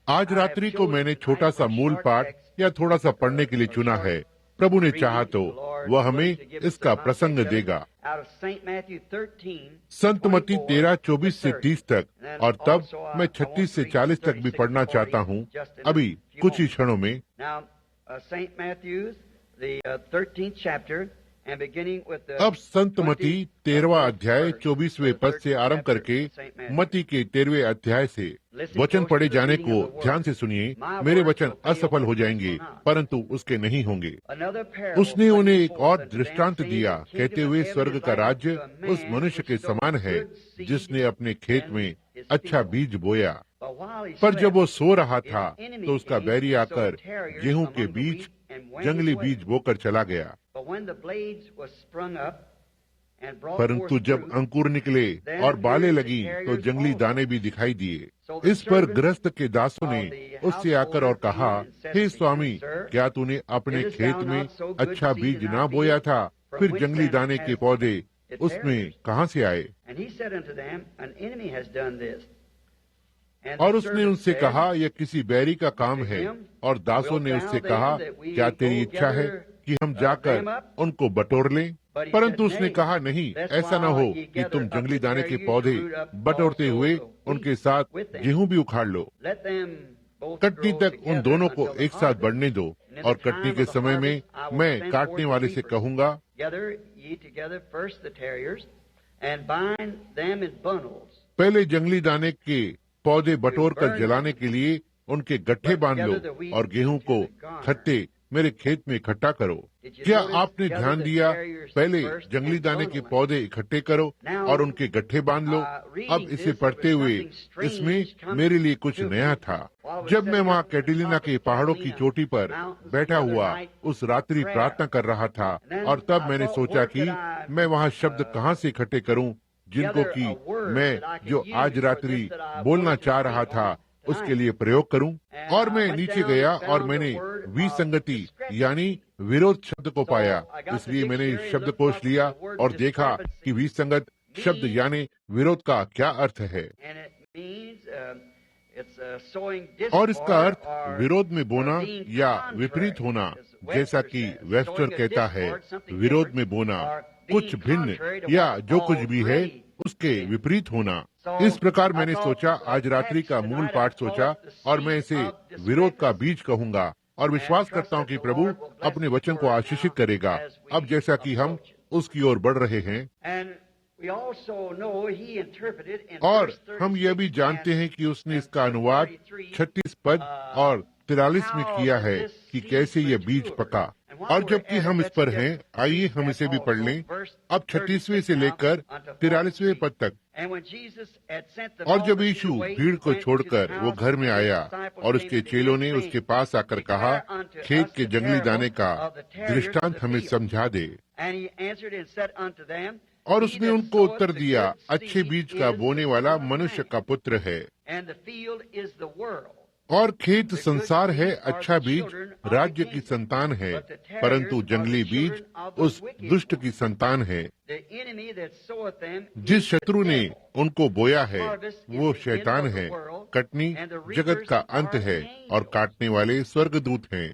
आज रात्रि को मैंने छोटा सा मूल पाठ या थोड़ा सा पढ़ने के लिए चुना है। प्रभु ने चाहा तो वह हमें इसका प्रसंग देगा। संत मत्ती 13:24 से 30 तक, और तब मैं 36 से 40 तक भी पढ़ना चाहता हूँ अभी कुछ ही क्षणों में। अब संत मत्ती 13वां अध्याय 24वें पद से आरंभ करके मत्ती के 13वें अध्याय से वचन पढ़े जाने को ध्यान से सुनिए। मेरे वचन असफल हो जाएंगे परंतु उसके नहीं होंगे। उसने उन्हें एक और दृष्टांत दिया, कहते हुए, स्वर्ग का राज्य उस मनुष्य के समान है जिसने अपने खेत में अच्छा बीज बोया। पर जब वो सो रहा था तो उसका बैरी आकर गेहूं के बीज, जंगली बीज बोकर चला गया। परंतु जब अंकुर निकले और बालें लगी तो जंगली दाने भी दिखाई दिए। इस पर गृहस्थ के दासों ने उससे आकर और कहा, हे स्वामी, क्या तूने अपने खेत में अच्छा बीज ना बोया था? फिर जंगली दाने के पौधे उसमें कहाँ से आए? और उसने उनसे कहा, यह किसी बैरी का काम है। और दासों ने उससे कहा, क्या तेरी इच्छा है कि हम जाकर उनको बटोर लें? परंतु उसने कहा, नहीं, ऐसा न हो कि तुम जंगली दाने के पौधे बटोरते हुए उनके साथ गेहूं भी उखाड़ लो। कटनी तक उन दोनों को एक साथ बढ़ने दो, और कटनी के समय में मैं काटने वाले से कहूंगा, पहले जंगली दाने के पौधे बटोर कर जलाने के लिए उनके गट्ठे बांध लो और गेहूं को खट्टे मेरे खेत में इकट्ठा करो। क्या आपने ध्यान दिया? पहले जंगली दाने के पौधे इकट्ठे करो और उनके गट्ठे बांध लो। अब इसे पढ़ते हुए इसमें मेरे लिए कुछ नया था। जब मैं वहाँ कैटेलिना के पहाड़ों की चोटी पर बैठा हुआ उस रात्रि प्रार्थना कर रहा था, और तब मैंने सोचा कि मैं वहाँ शब्द कहाँ से इकट्ठे करूं जिनको कि मैं जो आज रात्रि बोलना चाह रहा था उसके लिए प्रयोग करूं। और मैं नीचे गया और मैंने विसंगति यानी विरोध शब्द को पाया। इसलिए मैंने शब्दकोश लिया और देखा कि विसंगत शब्द यानी विरोध का क्या अर्थ है। और इसका अर्थ विरोध में बोना या विपरीत होना, जैसा कि वेबस्टर कहता है, विरोध में बोना, कुछ भिन्न या जो कुछ भी है उसके विपरीत होना। इस प्रकार मैंने सोचा, आज रात्रि का मूल पाठ सोचा, और मैं इसे विरोध का बीज कहूंगा, और विश्वास करता हूं कि प्रभु अपने वचन को आशीषित करेगा। अब जैसा कि हम उसकी ओर बढ़ रहे हैं, और हम यह भी जानते हैं कि उसने इसका अनुवाद 36 पद और 43 में किया है कि कैसे यह बीज पका। और जबकि हम इस पर हैं, आइए हम इसे भी पढ़ लें। अब 36वें से लेकर 43वें पद तक। और जब यीशु भीड़ को छोड़कर वो घर में आया, और उसके चेलों ने उसके पास आकर कहा, खेत के जंगली दाने का दृष्टांत हमें समझा दे। और उसने उनको उत्तर दिया, अच्छे बीज का बोने वाला मनुष्य का पुत्र है, और खेत संसार है। अच्छा बीज राज्य की संतान है, परंतु जंगली बीज उस दुष्ट की संतान है। जिस शत्रु ने उनको बोया है वो शैतान है। कटनी जगत का अंत है और काटने वाले स्वर्गदूत हैं।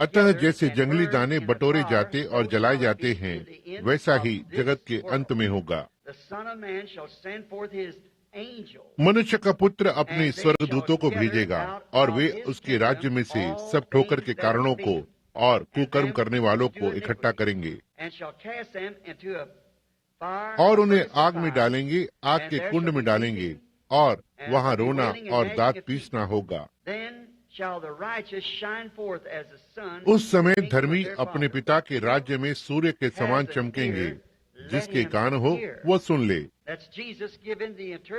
अतः जैसे जंगली दाने बटोरे जाते और जलाए जाते हैं, वैसा ही जगत के अंत में होगा। मनुष्य का पुत्र अपने स्वर्गदूतों को भेजेगा, और वे उसके राज्य में से सब ठोकर के कारणों को और कुकर्म करने वालों को इकट्ठा करेंगे, और उन्हें आग में डालेंगे, आग के कुंड में डालेंगे, और वहाँ रोना और दांत पीसना होगा। उस समय धर्मी अपने पिता के राज्य में सूर्य के समान चमकेंगे। जिसके कान हो वो सुन ले।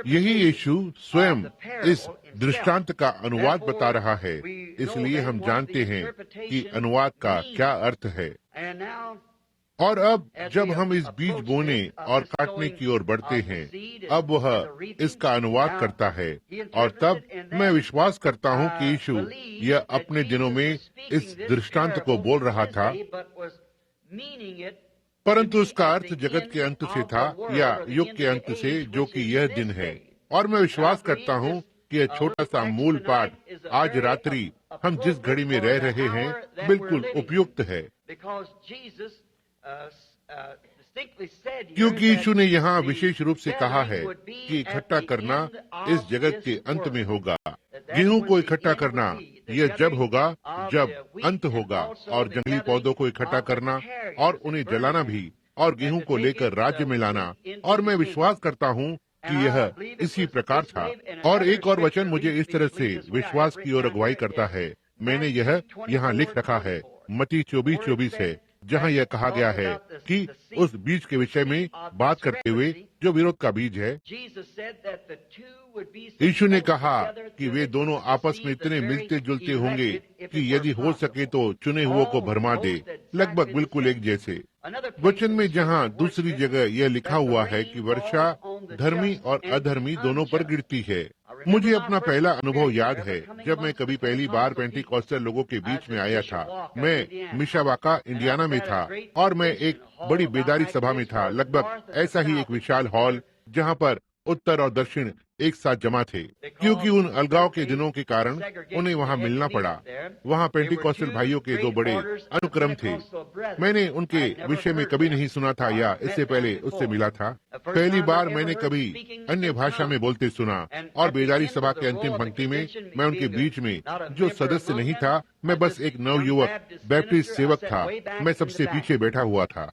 यही यीशु स्वयं इस दृष्टांत का अनुवाद बता रहा है, इसलिए हम जानते हैं कि अनुवाद का क्या अर्थ है। और अब जब हम इस बीज बोने और काटने की ओर बढ़ते हैं, अब वह इसका अनुवाद करता है, और तब मैं विश्वास करता हूं कि यीशु यह अपने दिनों में इस दृष्टांत को बोल रहा था, परंतु उसका अर्थ जगत के अंत से था या युग के अंत से, जो कि यह दिन है। और मैं विश्वास करता हूं कि यह छोटा सा मूल पाठ आज रात्रि हम जिस घड़ी में रह रहे हैं बिल्कुल उपयुक्त है, क्योंकि यीशु ने यहाँ विशेष रूप से कहा है कि इकट्ठा करना इस जगत के अंत में होगा। गेहूं को इकट्ठा करना यह जब होगा जब अंत होगा, और जंगली पौधों को इकट्ठा करना और उन्हें जलाना भी, और गेहूं को लेकर राज्य में लाना। और मैं विश्वास करता हूँ कि यह इसी प्रकार था। और एक और वचन मुझे इस तरह से विश्वास की ओर अगुवाई करता है। मैंने यह यहाँ लिख रखा है, मत्ती 24:24 है, जहाँ यह कहा गया है कि उस बीज के विषय में बात करते हुए जो विरोध का बीज है, यीशु ने कहा कि वे दोनों आपस में इतने मिलते जुलते होंगे कि यदि हो सके तो चुने हुओं को भरमा दे, लगभग बिल्कुल एक जैसे। वचन में जहाँ दूसरी जगह यह लिखा हुआ है कि वर्षा धर्मी और अधर्मी दोनों पर गिरती है। मुझे अपना पहला अनुभव याद है जब मैं कभी पहली बार पेंटिकॉस्टल लोगों के बीच में आया था। मैं मिशावाका इंडियाना में था और मैं एक बड़ी बेदारी सभा में था, लगभग ऐसा ही एक विशाल हॉल जहाँ पर उत्तर और दक्षिण एक साथ जमा थे, क्योंकि उन अलगाव के दिनों के कारण उन्हें वहाँ मिलना पड़ा। वहाँ पेंटिकॉस्टल भाइयों के दो बड़े अनुक्रम थे। मैंने उनके विषय में कभी नहीं सुना था या इससे पहले उससे मिला था। पहली बार मैंने कभी अन्य भाषा में बोलते सुना, और बेदारी सभा के अंतिम पंक्ति में मैं उनके बीच में जो सदस्य नहीं था, मैं बस एक नवयुवक बैप्टिस्ट सेवक था। मैं सबसे पीछे बैठा हुआ था,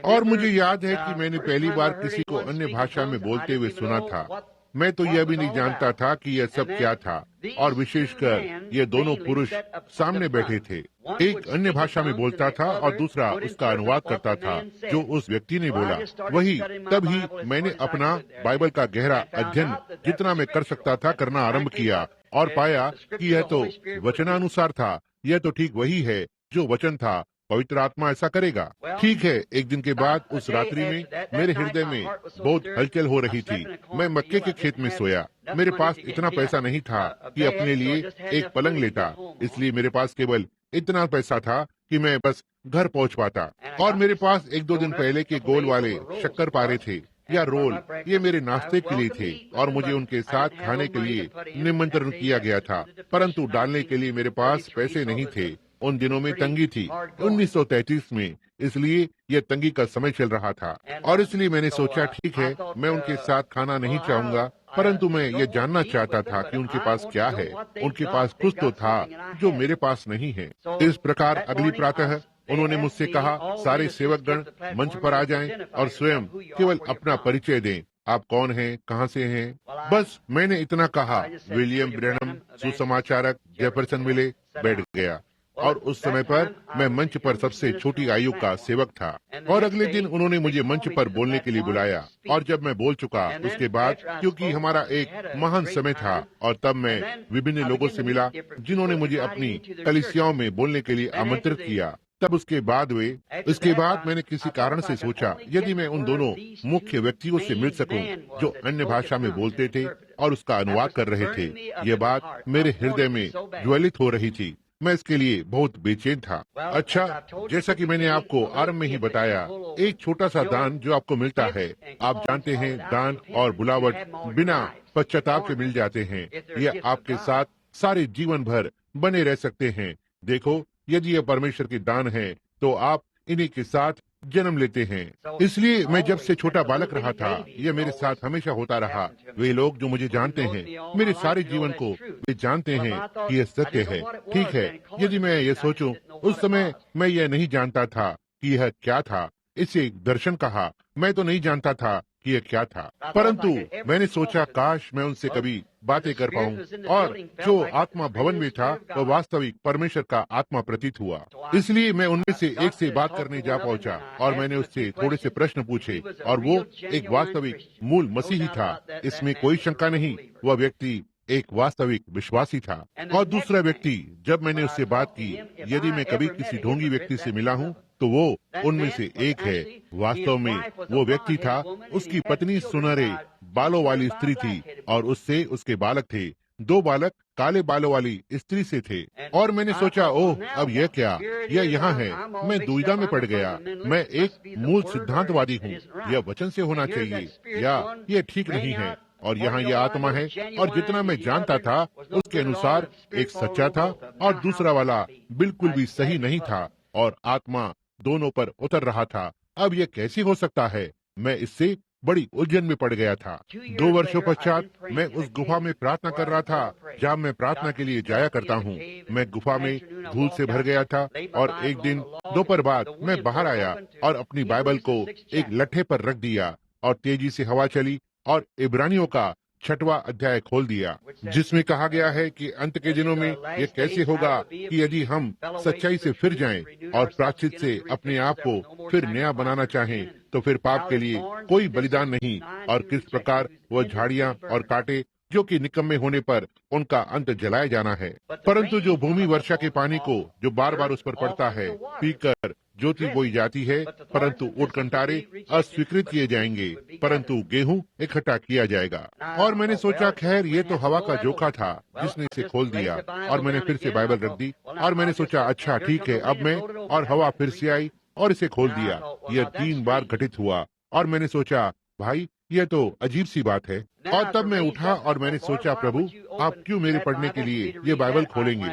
और मुझे याद है कि मैंने पहली बार किसी को अन्य भाषा में बोलते हुए सुना था। मैं तो यह भी नहीं जानता था कि यह सब क्या था, और विशेषकर ये दोनों पुरुष सामने बैठे थे। एक अन्य भाषा में बोलता था और दूसरा उसका अनुवाद करता था जो उस व्यक्ति ने बोला। वही तब ही मैंने अपना बाइबल का गहरा अध्ययन जितना मैं कर सकता था करना आरंभ किया, और पाया कि यह तो वचनानुसार था। यह तो ठीक वही है जो वचन था, पवित्र आत्मा ऐसा करेगा। ठीक है, एक दिन के बाद उस रात्रि में मेरे हृदय में बहुत हलचल हो रही थी। मैं मक्के के खेत में सोया। मेरे पास इतना पैसा नहीं था कि अपने लिए एक पलंग लेता, इसलिए मेरे पास केवल इतना पैसा था कि मैं बस घर पहुंच पाता। और मेरे पास 1-2 दिन पहले के गोल वाले शक्कर पारे थे या रोल, ये मेरे नाश्ते के लिए थे और मुझे उनके साथ खाने के लिए निमंत्रण किया गया था, परंतु डालने के लिए मेरे पास पैसे नहीं थे। उन दिनों में तंगी थी, 1933 में, इसलिए यह तंगी का समय चल रहा था। और इसलिए मैंने सोचा ठीक है, मैं उनके साथ खाना नहीं चाहूंगा, परंतु मैं ये जानना चाहता था कि उनके पास क्या है। उनके पास कुछ तो था जो मेरे पास नहीं है। इस प्रकार अगली प्रातः उन्होंने मुझसे कहा, सारे सेवकगण मंच पर आ जाएं और स्वयं केवल अपना परिचय दें। आप कौन हैं, कहाँ से हैं? बस मैंने इतना कहा। विलियम ब्रैनम सुसमाचारक जेफरसन मिले, बैठ गया। और उस समय पर मैं मंच पर सबसे छोटी आयु का सेवक था। और अगले दिन उन्होंने मुझे मंच पर बोलने के लिए बुलाया, और जब मैं बोल चुका उसके बाद, क्योंकि हमारा एक महान समय था, और तब मैं विभिन्न लोगों से मिला जिन्होंने मुझे अपनी कलीसियाओं में बोलने के लिए आमंत्रित किया। तब उसके बाद मैंने किसी कारण से सोचा, यदि मैं उन दोनों मुख्य व्यक्तियों से मिल सकूं जो अन्य भाषा में बोलते थे और उसका अनुवाद कर रहे थे। यह बात मेरे हृदय में ज्वलित हो रही थी। मैं इसके लिए बहुत बेचैन था। अच्छा, जैसा कि मैंने आपको आरंभ में ही बताया, एक छोटा सा दान जो आपको मिलता है, आप जानते हैं, दान और बुलावट बिना पश्चाताप के मिल जाते हैं। यह आपके साथ सारे जीवन भर बने रह सकते हैं। देखो, यदि यह परमेश्वर के दान है तो आप इन्हीं के साथ जन्म लेते हैं। इसलिए मैं जब से छोटा बालक रहा था, यह मेरे साथ हमेशा होता रहा। वे लोग जो मुझे जानते हैं, मेरे सारे जीवन को वे जानते हैं कि यह सत्य है। ठीक है, यदि मैं ये सोचूं, उस समय मैं यह नहीं जानता था कि यह क्या था। इसे दर्शन कहा। मैं तो नहीं जानता था कि यह क्या था, परंतु मैंने सोचा काश मैं उनसे कभी बातें कर पाऊं। और जो आत्मा भवन में था वह वास्तविक परमेश्वर का आत्मा प्रतीत हुआ। इसलिए मैं उनमें से एक से बात करने जा पहुंचा, और मैंने उससे थोड़े से प्रश्न पूछे, और वो एक वास्तविक मूल मसीही था, इसमें कोई शंका नहीं। वह व्यक्ति एक वास्तविक विश्वासी था। और दूसरा व्यक्ति, जब मैंने उससे बात की, यदि मैं कभी किसी ढोंगी व्यक्ति से मिला हूं तो वो उनमें से एक है। वास्तव में वो व्यक्ति था, उसकी पत्नी सुनहरे बालों वाली स्त्री थी, और उससे उसके बालक थे। 2 बालक काले बालों वाली स्त्री से थे। और मैंने सोचा, ओह, अब यह क्या, यह यहाँ है। मैं दुविधा में पड़ गया। मैं एक मूल सिद्धांतवादी हूँ, यह वचन से होना चाहिए या यह ठीक नहीं है। और यहाँ यह आत्मा है, और जितना मैं जानता था उसके अनुसार एक सच्चा था और दूसरा वाला बिल्कुल भी सही नहीं था, और आत्मा दोनों पर उतर रहा था। अब यह कैसे हो सकता है? मैं इससे बड़ी उलझन में पड़ गया था। 2 वर्षों पश्चात मैं उस गुफा में प्रार्थना कर रहा था जहाँ मैं प्रार्थना के लिए जाया करता हूँ। मैं गुफा में धूल से भर गया था, और एक दिन दोपहर बाद मैं बाहर आया और अपनी बाइबल को एक लट्ठे पर रख दिया, और तेजी से हवा चली और इब्रानियों का 6वां अध्याय खोल दिया, जिसमें कहा गया है कि अंत के दिनों में यह कैसे होगा कि यदि हम सच्चाई से फिर जाएं और प्रायश्चित से अपने आप को फिर नया बनाना चाहें, तो फिर पाप के लिए कोई बलिदान नहीं, और किस प्रकार वह झाड़ियां और कांटे जो कि निकम्मे होने पर उनका अंत जलाया जाना है। परंतु जो भूमि वर्षा के पानी को जो बार बार उस पर पड़ता है पीकर ज्योति बोई जाती है, परंतु ऊँट-कंटारे अस्वीकृत किए जाएंगे, परंतु गेहूं इकट्ठा किया जाएगा। और मैंने सोचा, खैर ये तो हवा का जोखा था जिसने इसे खोल दिया, और मैंने फिर से बाइबल रख दी, और मैंने सोचा अच्छा ठीक है, अब मैं, और हवा फिर से आई और इसे खोल दिया। यह 3 बार घटित हुआ, और मैंने सोचा भाई यह तो अजीब सी बात है। और तब मैं उठा और मैंने सोचा, प्रभु आप क्यों मेरे पढ़ने के लिए ये बाइबल खोलेंगे?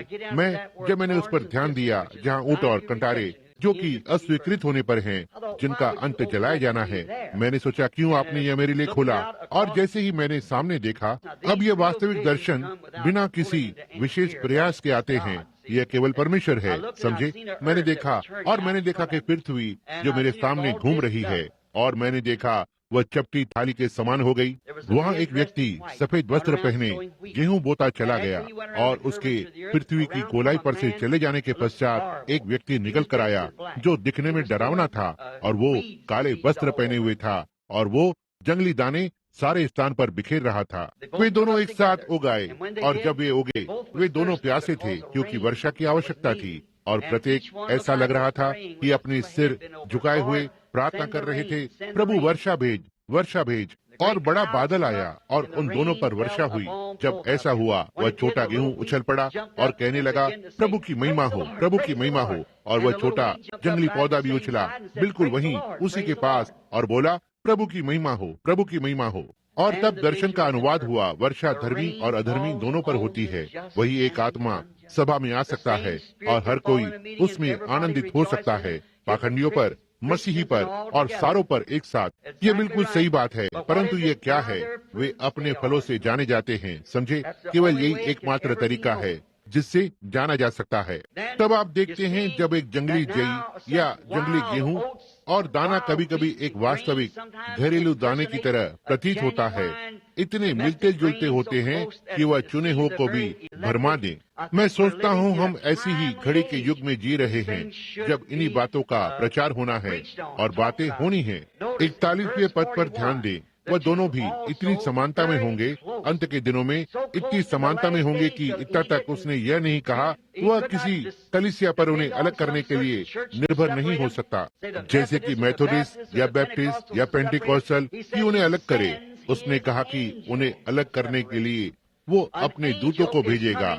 जब मैंने उस पर ध्यान दिया जहाँ ऊँट और कंटारे जो कि अस्वीकृत होने पर हैं, जिनका अंत जलाया जाना है, मैंने सोचा क्यों आपने यह मेरे लिए खोला। और जैसे ही मैंने सामने देखा, अब ये वास्तविक दर्शन बिना किसी विशेष प्रयास के आते हैं, यह केवल परमेश्वर है, समझे। मैंने देखा, और मैंने देखा कि पृथ्वी जो मेरे सामने घूम रही है, और मैंने देखा वह चपटी थाली के समान हो गई। वहाँ एक व्यक्ति सफेद वस्त्र पहने गेहूं बोता चला गया, और उसके पृथ्वी की गोलाई पर से चले जाने के पश्चात एक व्यक्ति निकल कर आया जो दिखने में डरावना था, और वो काले वस्त्र पहने हुए था, और वो जंगली दाने सारे स्थान पर बिखेर रहा था। वे दोनों एक साथ उगाए, और जब वे उगे वे दोनों प्यासे थे क्योंकि वर्षा की आवश्यकता थी, और प्रत्येक ऐसा लग रहा था कि अपने सिर झुकाए हुए प्रार्थना कर रहे थे, प्रभु वर्षा भेज, वर्षा भेज। और बड़ा बादल आया और उन दोनों पर वर्षा हुई। जब ऐसा हुआ, वह छोटा गेहूं उछल पड़ा और कहने लगा, प्रभु की महिमा हो, प्रभु की महिमा हो। और वह छोटा जंगली पौधा भी उछला बिल्कुल वहीं उसी के पास और बोला, प्रभु की महिमा हो, प्रभु की महिमा हो। और तब दर्शन का अनुवाद हुआ, वर्षा धर्मी और अधर्मी दोनों पर होती है। वही एक आत्मा सभा में आ सकता है और हर कोई उसमें आनंदित हो सकता है, पाखंडियों पर, मसीही पर और सारों पर एक साथ। ये बिल्कुल सही बात है, परंतु ये क्या है? वे अपने फलों से जाने जाते हैं, समझे। केवल यही एकमात्र तरीका है जिससे जाना जा सकता है। तब आप देखते हैं जब एक जंगली जई या जंगली गेहूं और दाना कभी कभी एक वास्तविक घरेलू दाने की तरह प्रतीत होता है, इतने मिलते जुलते होते हैं कि वह चुने हुए को भी भरमा दे। मैं सोचता हूँ हम ऐसी ही घड़ी के युग में जी रहे हैं जब इन्हीं बातों का प्रचार होना है और बातें होनी है। 41वें पद पर ध्यान दें, वह दोनों भी इतनी समानता में होंगे, अंत के दिनों में इतनी समानता में होंगे कि इतना तक उसने यह नहीं कहा वह किसी कलीसिया पर उन्हें अलग करने के लिए निर्भर नहीं हो सकता, जैसे कि मेथोडिस्ट या बैप्टिस्ट या पेंटिकॉस्टल कि उन्हें अलग करे। उसने कहा कि उन्हें अलग करने के लिए वो अपने दूतों को भेजेगा।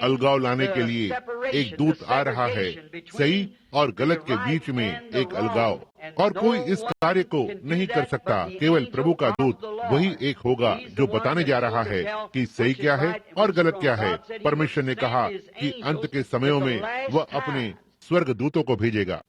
अलगाव लाने के लिए एक दूत आ रहा है, सही और गलत के बीच में एक अलगाव, और कोई इस कार्य को नहीं कर सकता। केवल प्रभु का दूत वही एक होगा जो बताने जा रहा है कि सही क्या है और गलत क्या है। परमेश्वर ने कहा कि अंत के समयों में वह अपने स्वर्ग दूतों को भेजेगा।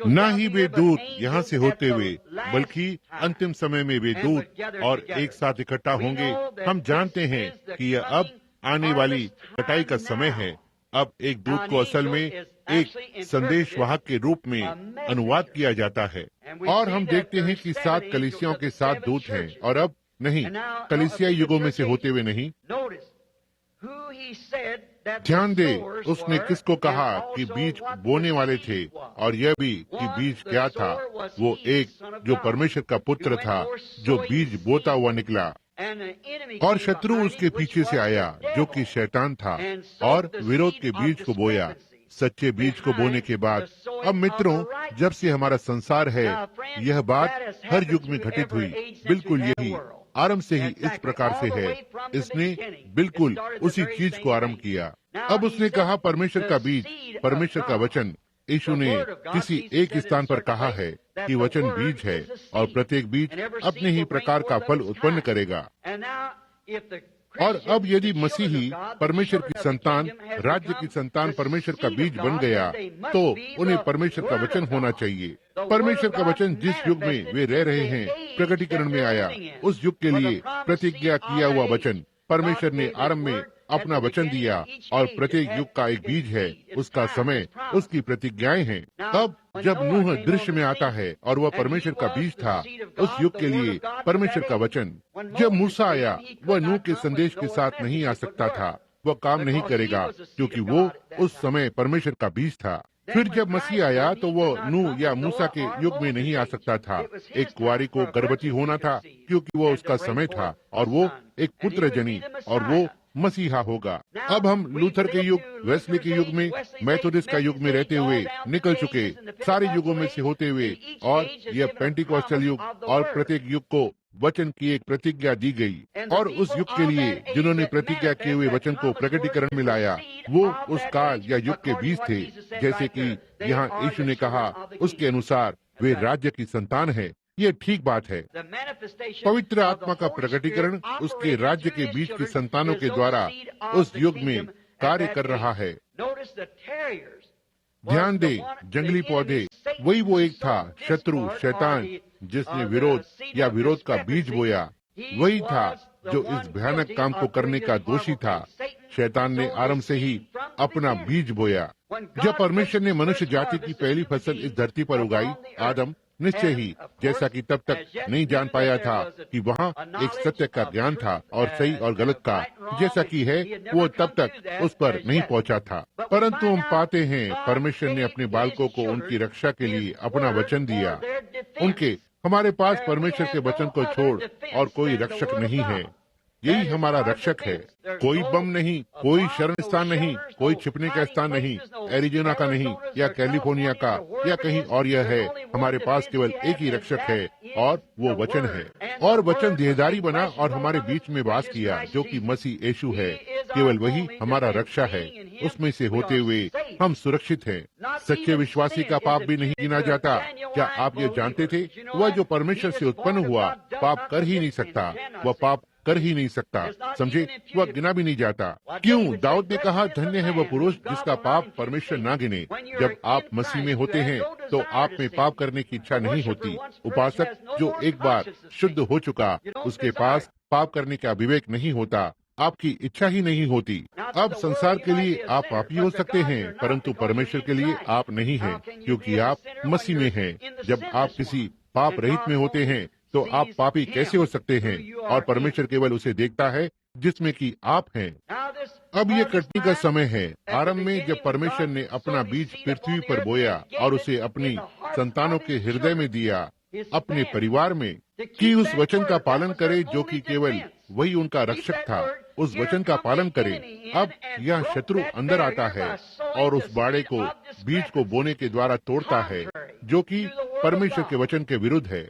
न ही वे दूत यहाँ से होते हुए, बल्कि अंतिम समय में वे दूत और एक साथ इकट्ठा होंगे। हम जानते हैं कि यह अब आने वाली कटाई का समय है। अब एक दूत को असल में एक संदेशवाहक के रूप में अनुवाद किया जाता है, और हम देखते हैं कि 7 कलीसियाओं के 7 दूत हैं, और अब नहीं, कलीसिया युगों में से होते हुए नहीं। ध्यान दे, उसने किसको कहा कि बीज बोने वाले थे, और यह भी कि बीज क्या था। वो एक जो परमेश्वर का पुत्र था जो बीज बोता हुआ निकला, और शत्रु उसके पीछे से आया जो कि शैतान था, और विरोध के बीज को बोया, सच्चे बीज को बोने के बाद। अब मित्रों, जब से हमारा संसार है, यह बात हर युग में घटित हुई। बिल्कुल यही आरंभ से ही इस प्रकार से है। इसने बिल्कुल उसी चीज को आरंभ किया। अब उसने कहा परमेश्वर का बीज, परमेश्वर का वचन यीशु ने किसी एक स्थान पर कहा है कि वचन बीज है और प्रत्येक बीज अपने ही प्रकार का फल उत्पन्न करेगा। और अब यदि मसीही परमेश्वर की संतान, राज्य की संतान परमेश्वर का बीज बन गया, तो उन्हें परमेश्वर का वचन होना चाहिए। परमेश्वर का वचन जिस युग में वे रह रहे हैं प्रकटीकरण में आया, उस युग के लिए प्रतिज्ञा किया हुआ वचन परमेश्वर ने आरंभ में अपना वचन दिया, और प्रत्येक युग का एक बीज है, उसका समय, उसकी प्रतिज्ञाएं हैं। अब जब नूह दृश्य में आता है और वह परमेश्वर का बीज था, उस युग के लिए परमेश्वर का वचन। जब मूसा आया, वह नूह के संदेश के साथ नहीं आ सकता था, वह काम नहीं करेगा क्योंकि वो उस समय परमेश्वर का बीज था। फिर जब मसीह आया तो वो नूह या मूसा के युग में नहीं आ सकता था। एक कुंवारी को गर्भवती होना था क्योंकि वो उसका समय था, और वो एक पुत्र जनी, और वो मसीहा होगा। अब हम लूथर के युग, वेस्ली के युग में, मेथोडिस्ट का युग में रहते हुए निकल चुके, सारे युगों में से होते हुए, और यह पेंटिकॉस्टल युग, और प्रत्येक युग को वचन की एक प्रतिज्ञा दी गई। और उस युग के लिए जिन्होंने प्रतिज्ञा किए हुए वचन को प्रकटीकरण में लाया, वो उस काल या युग के बीज थे। जैसे कि यहाँ यीशु ने कहा, उसके अनुसार वे राज्य की संतान है। ये ठीक बात है। पवित्र आत्मा का प्रकटीकरण उसके राज्य के बीच की संतानों के द्वारा उस युग में कार्य कर रहा है। ध्यान दे, जंगली पौधे, वही वो एक था, शत्रु शैतान, जिसने विरोध या विरोध का बीज बोया। वही था जो इस भयानक काम को करने का दोषी था। शैतान ने आरंभ से ही अपना बीज बोया। जब परमेश्वर ने मनुष्य जाति की पहली फसल इस धरती पर उगाई, आदम निश्चय ही, जैसा कि तब तक नहीं जान पाया था कि वहाँ एक सत्य का ज्ञान था और सही और गलत का, जैसा कि है, वो तब तक उस पर नहीं पहुँचा था। परंतु हम पाते हैं परमेश्वर ने अपने बालकों को उनकी रक्षा के लिए अपना वचन दिया। हमारे पास परमेश्वर के वचन को छोड़ और कोई रक्षक नहीं है। यही हमारा रक्षक है। कोई बम नहीं, कोई शरण स्थान नहीं, कोई छिपने का स्थान नहीं, एरिजोना का नहीं या कैलिफोर्निया का या कहीं और। यह है, हमारे पास केवल एक ही रक्षक है, और वो वचन है। और वचन देहधारी बना और हमारे बीच में वास किया, जो कि मसीह यीशु है। केवल वही हमारा रक्षा है। उसमें से होते हुए हम सुरक्षित हैं। सच्चे विश्वासी का पाप भी नहीं गिना जाता। क्या आप ये जानते थे? वह जो परमेश्वर से उत्पन्न हुआ पाप कर ही नहीं सकता। वह पाप कर ही नहीं सकता, समझे? वह गिना भी नहीं जाता। क्यों? दाऊद ने कहा, धन्य है वह पुरुष जिसका पाप परमेश्वर ना गिने। जब आप मसीह में होते हैं तो आप में पाप करने की इच्छा नहीं होती। उपासक जो एक बार शुद्ध हो चुका, उसके पास पाप करने का विवेक नहीं होता, आपकी इच्छा ही नहीं होती। अब संसार के लिए आप पापी हो सकते हैं, परंतु परमेश्वर के लिए आप नहीं हैं, क्योंकि आप मसीह में हैं। जब आप किसी पाप रहित में होते हैं तो आप पापी कैसे हो सकते हैं? और परमेश्वर केवल उसे देखता है जिसमें कि आप हैं। अब ये कटनी का समय है। आरंभ में जब परमेश्वर ने अपना बीज पृथ्वी पर बोया और उसे अपनी संतानों के हृदय में दिया, अपने परिवार में, कि उस वचन का पालन करे जो कि केवल वही उनका रक्षक था। उस वचन का पालन करें। अब यह शत्रु अंदर आता है और उस बाड़े को, बीज को बोने के द्वारा तोड़ता है, जो कि परमेश्वर के वचन के विरुद्ध है।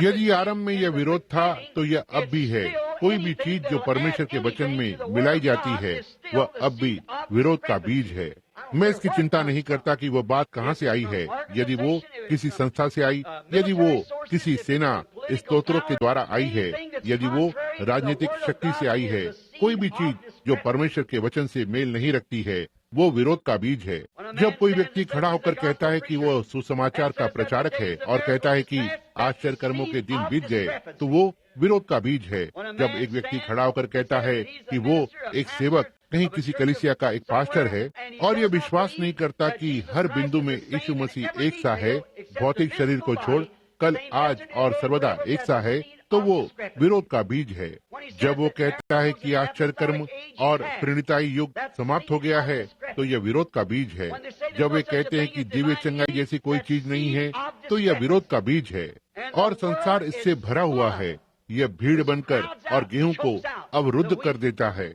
यदि आरंभ में यह विरोध था तो यह अब भी है। कोई भी चीज जो परमेश्वर के वचन में मिलाई जाती है, वह अब भी विरोध का बीज है। मैं इसकी चिंता नहीं करता कि वह बात कहाँ से आई है। यदि वो किसी संस्था से आई, यदि वो किसी सेना स्तोत्रों के द्वारा आई है, यदि वो राजनीतिक शक्ति से आई है, कोई भी चीज जो परमेश्वर के वचन से मेल नहीं रखती है, वो विरोध का बीज है। जब कोई व्यक्ति खड़ा होकर कहता है कि वो सुसमाचार का प्रचारक है और कहता है कि आश्चर्य कर्मों के दिन बीत गए, तो वो विरोध का बीज है। जब एक व्यक्ति खड़ा होकर कहता है कि वो एक सेवक, कहीं किसी कलीसिया का एक पास्टर है, और ये विश्वास नहीं करता कि हर बिंदु में यीशु मसीह एक सा है, भौतिक शरीर को छोड़, कल, आज और सर्वदा एक सा है, तो वो विरोध का बीज है। जब वो कहता है कि आश्चर्य कर्म और प्रणिताई युग समाप्त हो गया है, तो यह विरोध का बीज है। जब वे कहते हैं कि दिव्य चंगाई जैसी कोई चीज नहीं है, तो यह विरोध का बीज है। और संसार इससे भरा हुआ है। यह भीड़ बनकर और गेहूं को अवरुद्ध कर देता है।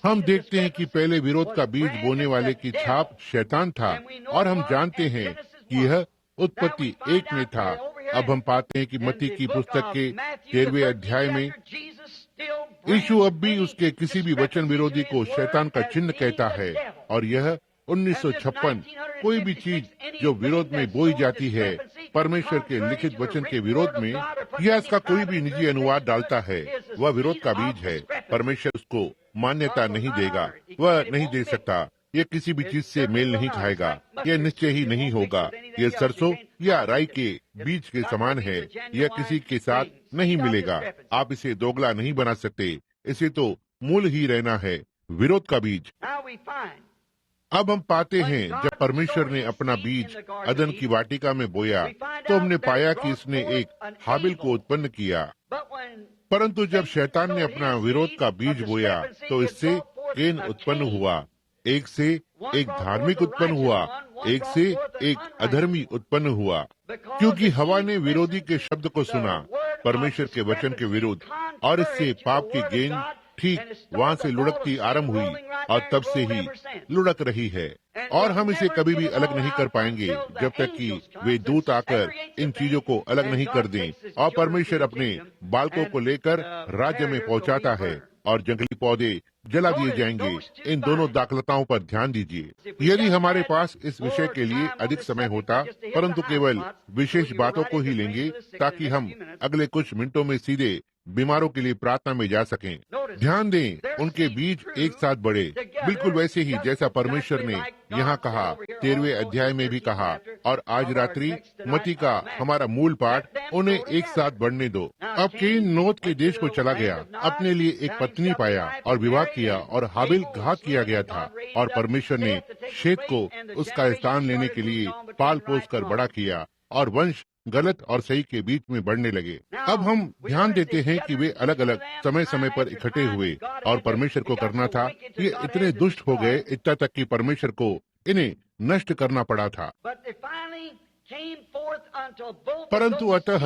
हम देखते हैं कि पहले विरोध का बीज बोने वाले की छाप शैतान था, और हम जानते हैं कि यह उत्पत्ति 1 में था। अब हम पाते हैं कि मत्ती की पुस्तक के 13वें अध्याय में यीशु अब भी उसके किसी भी वचन विरोधी को शैतान का चिन्ह कहता है, और यह 1956 कोई भी चीज जो विरोध में बोई जाती है परमेश्वर के लिखित वचन के विरोध में, या इसका कोई भी निजी अनुवाद डालता है, वह विरोध का बीज है। परमेश्वर उसको मान्यता नहीं देगा, वह नहीं दे सकता। यह किसी भी चीज से मेल नहीं खाएगा, यह निश्चय ही नहीं होगा। यह सरसों या राई के बीज के समान है, यह किसी के साथ नहीं मिलेगा। आप इसे दोगला नहीं बना सकते, इसे तो मूल ही रहना है, विरोध का बीज। अब हम पाते हैं जब परमेश्वर ने अपना बीज अदन की वाटिका में बोया तो हमने पाया कि इसने एक हाबिल को उत्पन्न किया। परंतु जब शैतान ने अपना विरोध का बीज बोया तो इससे कैन उत्पन्न हुआ। एक से एक धार्मिक उत्पन्न हुआ, एक से एक अधर्मी उत्पन्न हुआ, क्योंकि हवा ने विरोधी के शब्द को सुना, परमेश्वर के वचन के विरुद्ध, और इससे पाप की गेंद ठीक वहाँ से लुढ़कती आरंभ हुई और तब से ही लुढ़क रही है। और हम इसे कभी भी अलग नहीं कर पाएंगे जब तक कि वे दूत आकर इन चीजों को अलग नहीं कर दें। और परमेश्वर अपने बालकों को लेकर राज्य में पहुंचाता है और जंगली पौधे जला दिए जाएंगे। इन दोनों दाखलताओं पर ध्यान दीजिए। यदि हमारे पास इस विषय के लिए अधिक समय होता, परंतु केवल विशेष बातों को ही लेंगे ताकि हम अगले कुछ मिनटों में सीधे बीमारों के लिए प्रार्थना में जा सकें। ध्यान दें, उनके बीज एक साथ बढ़े, बिल्कुल वैसे ही जैसा परमेश्वर ने यहाँ कहा, 13वें अध्याय में भी कहा। और आज रात्रि मती का हमारा मूल पाठ, उन्हें एक साथ बढ़ने दो। अब कैन नोद के देश को चला गया, अपने लिए एक पत्नी पाया और विवाह किया, और हाबिल घात किया गया था। और परमेश्वर ने शेत को उसका स्थान लेने के लिए पाल पोस कर बड़ा किया, और वंश गलत और सही के बीच में बढ़ने लगे। अब हम ध्यान देते हैं कि वे अलग अलग समय समय पर इकट्ठे हुए और परमेश्वर को करना था। ये इतने दुष्ट हो गए इतना तक कि परमेश्वर को इन्हें नष्ट करना पड़ा था। परंतु अतः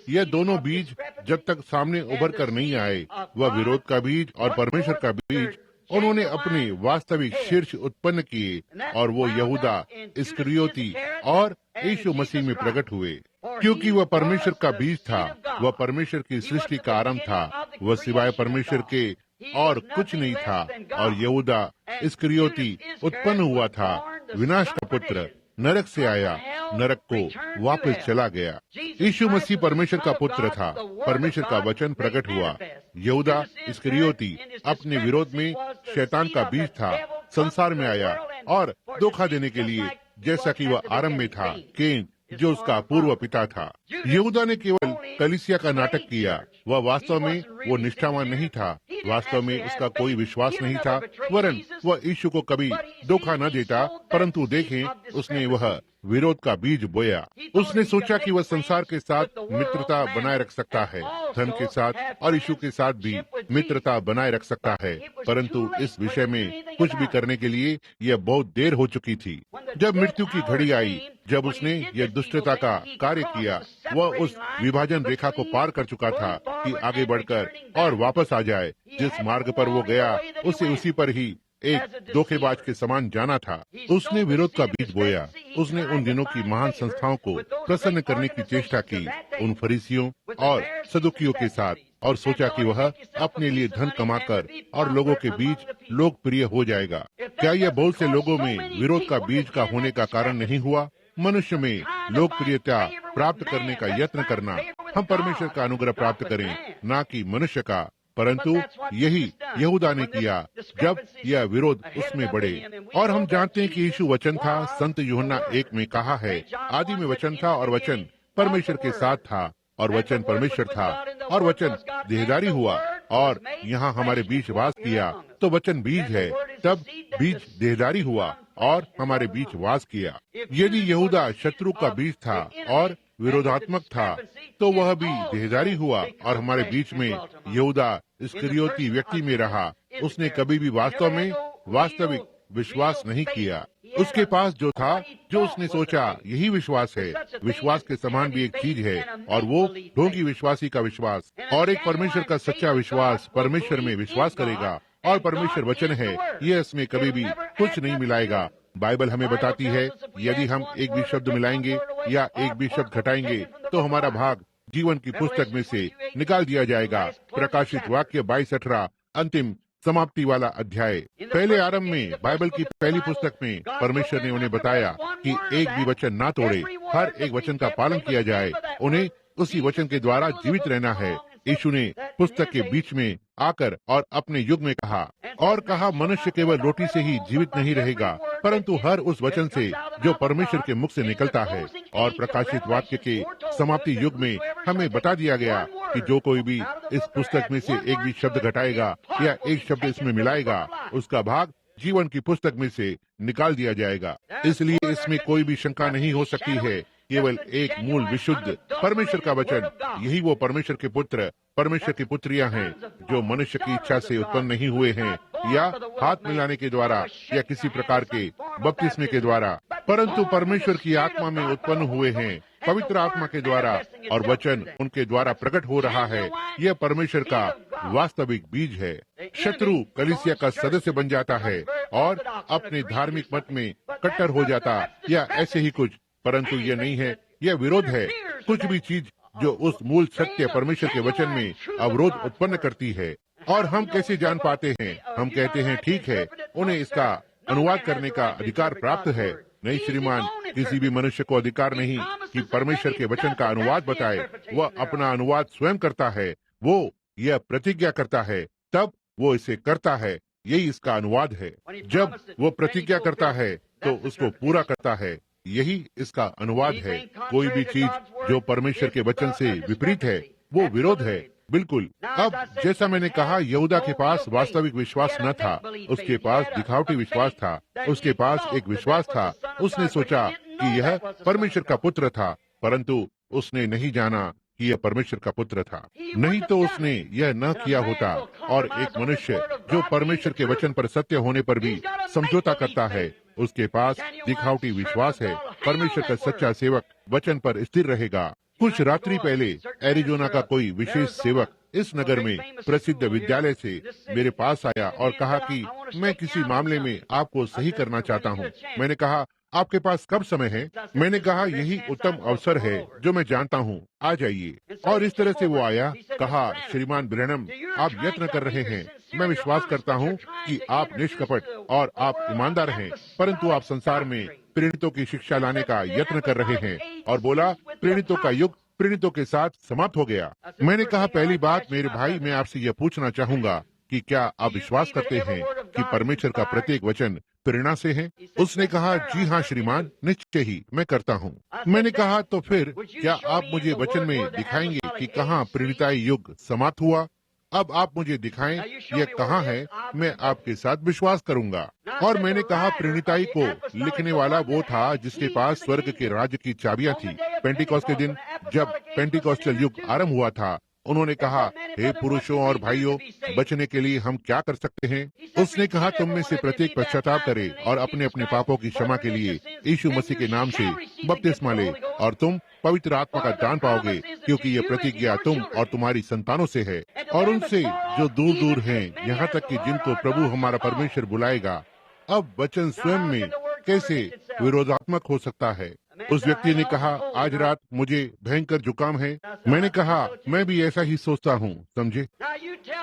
यह दोनों बीज जब तक सामने उभर कर नहीं आए, वह विरोध का बीज और परमेश्वर का बीज, उन्होंने अपने वास्तविक शीर्ष उत्पन्न किए, और वो यहूदा इस्करियोती और यीशु मसीह में प्रकट हुए। क्योंकि वह परमेश्वर का बीज था, वह परमेश्वर की सृष्टि का आरंभ था, वह सिवाय परमेश्वर के और कुछ नहीं था। और यहूदा इस्करियोती उत्पन्न हुआ था, विनाश का पुत्र, नरक से आया, नरक को वापस चला गया। यीशु मसीह परमेश्वर का पुत्र था, परमेश्वर का वचन प्रकट हुआ। यहूदा इस्करियोती अपने विरोध में शैतान का बीज था, संसार में आया और धोखा देने के लिए, जैसा कि वह आरंभ में था, कैन जो उसका पूर्व पिता था। यहूदा ने केवल कलीसिया का नाटक किया, वह वास्तव में वो निष्ठावान नहीं था, वास्तव में उसका कोई विश्वास नहीं था, वरन वह यीशु को कभी धोखा न देता। परंतु देखें, उसने वह विरोध का बीज बोया। उसने सोचा कि वह संसार के साथ मित्रता बनाए रख सकता है, धन के साथ और यीशु के साथ भी मित्रता बनाए रख सकता है। परंतु इस विषय में कुछ भी करने के लिए यह बहुत देर हो चुकी थी। जब मृत्यु की घड़ी आई, जब उसने यह दुष्टता का कार्य किया, वह उस विभाजन रेखा को पार कर चुका था कि आगे बढ़कर और वापस आ जाए। जिस मार्ग पर वो गया, उसे उसी पर ही एक धोखेबाज के समान जाना था। उसने विरोध का बीज बोया। उसने उन दिनों की महान संस्थाओं को प्रसन्न करने की चेष्टा की, उन फरीसियों और सदुकियों के साथ, और सोचा कि वह अपने लिए धन कमाकर और लोगों के बीच लोकप्रिय हो जाएगा। क्या यह बहुत से लोगों में विरोध का बीज का होने का कारण नहीं हुआ? मनुष्य में लोकप्रियता प्राप्त करने का यत्न करना। हम परमेश्वर का अनुग्रह प्राप्त करें, ना कि मनुष्य का। परंतु यही यहूदा ने किया जब यह विरोध उसमें बढ़े। और हम जानते हैं कि यीशु वचन था। संत यूहन्ना 1 में कहा है, आदि में वचन था और वचन परमेश्वर के साथ था और वचन परमेश्वर था, और वचन देहधारी हुआ और यहाँ हमारे बीच वास किया। तो वचन बीज है, तब बीज देहधारी हुआ और हमारे बीच वास किया। यदि यहूदा शत्रु का बीज था और विरोधात्मक था, तो वह भी देहधारी हुआ और हमारे बीच में यहूदा इस्करियोती व्यक्ति में रहा। उसने कभी भी वास्तव में वास्तविक विश्वास नहीं किया। उसके पास जो था, जो उसने सोचा यही विश्वास है। विश्वास के समान भी एक चीज है, और वो ढोंगी विश्वासी का विश्वास। और एक परमेश्वर का सच्चा विश्वास परमेश्वर में विश्वास करेगा, और परमेश्वर वचन है, यह इसमें कभी भी कुछ नहीं मिलाएगा। बाइबल हमें बताती है, यदि हम एक भी शब्द मिलाएंगे या एक भी शब्द घटाएंगे तो हमारा भाग जीवन की पुस्तक में से निकाल दिया जाएगा। प्रकाशित वाक्य 22:18 अंतिम समाप्ति वाला अध्याय। पहले आरंभ में बाइबल की पहली पुस्तक में परमेश्वर ने उन्हें बताया कि एक भी वचन ना तोड़े, हर एक वचन का पालन किया जाए, उन्हें उसी वचन के द्वारा जीवित रहना है। यीशु ने पुस्तक के बीच में आकर और अपने युग में कहा मनुष्य केवल रोटी से ही जीवित नहीं रहेगा, परंतु हर उस वचन से जो परमेश्वर के मुख से निकलता है। और प्रकाशित वाक्य के समाप्ति युग में हमें बता दिया गया कि जो कोई भी इस पुस्तक में से एक भी शब्द घटाएगा या एक शब्द इसमें मिलाएगा, उसका भाग जीवन की पुस्तक में से निकाल दिया जाएगा। इसलिए इसमें कोई भी शंका नहीं हो सकती है। केवल एक मूल विशुद्ध परमेश्वर का वचन, यही वो परमेश्वर के पुत्र, परमेश्वर की पुत्रियां हैं, जो मनुष्य की इच्छा से उत्पन्न नहीं हुए हैं या हाथ मिलाने के द्वारा या किसी प्रकार के बपतिस्मे के द्वारा, परंतु परमेश्वर की आत्मा में उत्पन्न हुए हैं, पवित्र आत्मा के द्वारा, और वचन उनके द्वारा प्रकट हो रहा है। यह परमेश्वर का वास्तविक बीज है। शत्रु कलीसिया का सदस्य बन जाता है और अपने धार्मिक मत में कट्टर हो जाता या ऐसे ही कुछ, परंतु यह नहीं है, यह विरोध है। कुछ भी चीज जो उस मूल सत्य परमेश्वर के वचन में अवरोध उत्पन्न करती है। और हम कैसे जान पाते हैं? हम कहते हैं ठीक है, उन्हें इसका अनुवाद करने का अधिकार प्राप्त है। नहीं श्रीमान, किसी भी मनुष्य को अधिकार नहीं कि परमेश्वर के वचन का अनुवाद बताए। वह अपना अनुवाद स्वयं करता है। वो यह प्रतिज्ञा करता है, तब वो इसे करता है। यही इसका अनुवाद है। जब वो प्रतिज्ञा करता है तो उसको पूरा करता है। यही इसका अनुवाद है। कोई भी चीज जो परमेश्वर के वचन से विपरीत है, वो विरोध है। बिल्कुल। अब जैसा मैंने कहा, यहूदा के पास वास्तविक विश्वास न था, उसके पास दिखावटी विश्वास था। उसके पास एक विश्वास था, उसने सोचा कि यह परमेश्वर का पुत्र था, परंतु उसने नहीं जाना कि यह परमेश्वर का पुत्र था। नहीं तो उसने यह न किया होता। और एक मनुष्य जो परमेश्वर के वचन पर सत्य होने पर भी समझौता करता है, उसके पास दिखावटी विश्वास है। परमेश्वर का सच्चा सेवक वचन पर स्थिर रहेगा। कुछ रात्रि पहले एरिजोना का कोई विशेष सेवक इस नगर में प्रसिद्ध विद्यालय से मेरे पास आया और कहा कि मैं किसी मामले में आपको सही करना चाहता हूँ। मैंने कहा, आपके पास कब समय है? मैंने कहा, यही उत्तम अवसर है जो मैं जानता हूँ, आ जाइए। और इस तरह से वो आया। कहा, श्रीमान ब्रैनम, आप यत्न कर रहे हैं। मैं विश्वास करता हूँ कि आप निष्कपट और आप ईमानदार हैं, परंतु आप संसार में प्रेरितों की शिक्षा लाने का यत्न कर रहे हैं। और बोला, प्रेरितों का युग प्रेरितों के साथ समाप्त हो गया। मैंने कहा, पहली बात मेरे भाई, मैं आपसे यह पूछना चाहूंगा कि क्या आप विश्वास करते हैं कि परमेश्वर का प्रत्येक वचन प्रेरणा से है? उसने कहा, जी हाँ श्रीमान, निश्चय ही मैं करता हूँ। मैंने कहा, तो फिर क्या आप मुझे वचन में दिखाएंगे कि कहाँ प्रेरिताई युग समाप्त हुआ? अब आप मुझे दिखाएं यह कहाँ है, मैं आपके साथ विश्वास करूंगा। और मैंने कहा, प्रेरिताई को लिखने वाला वो था जिसके पास स्वर्ग के राज्य की चाबियां थी। पेंटिकॉस्ट के दिन जब पेंटिकॉस्टल युग आरंभ हुआ था, उन्होंने कहा, हे पुरुषों और भाइयों, बचने के लिए हम क्या कर सकते हैं? उसने कहा, तुम में से प्रत्येक पश्चाताप करे और अपने अपने पापों की क्षमा के लिए यीशु मसीह के नाम से बपतिस्मा ले, और तुम पवित्र आत्मा का दान पाओगे, क्योंकि यह प्रतिज्ञा तुम और तुम्हारी संतानों से है और उनसे जो दूर दूर हैं, यहाँ तक कि जिनको प्रभु हमारा परमेश्वर बुलाएगा। अब वचन स्वयं में कैसे विरोधात्मक हो सकता है? उस व्यक्ति ने कहा, आज रात मुझे भयंकर जुकाम है। मैंने कहा, मैं भी ऐसा ही सोचता हूँ, समझे।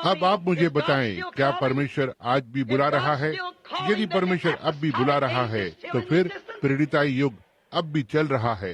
अब आप मुझे बताएं, क्या परमेश्वर आज भी बुला रहा है? यदि परमेश्वर अब भी बुला रहा है, तो फिर प्रेरिताई युग अब भी चल रहा है।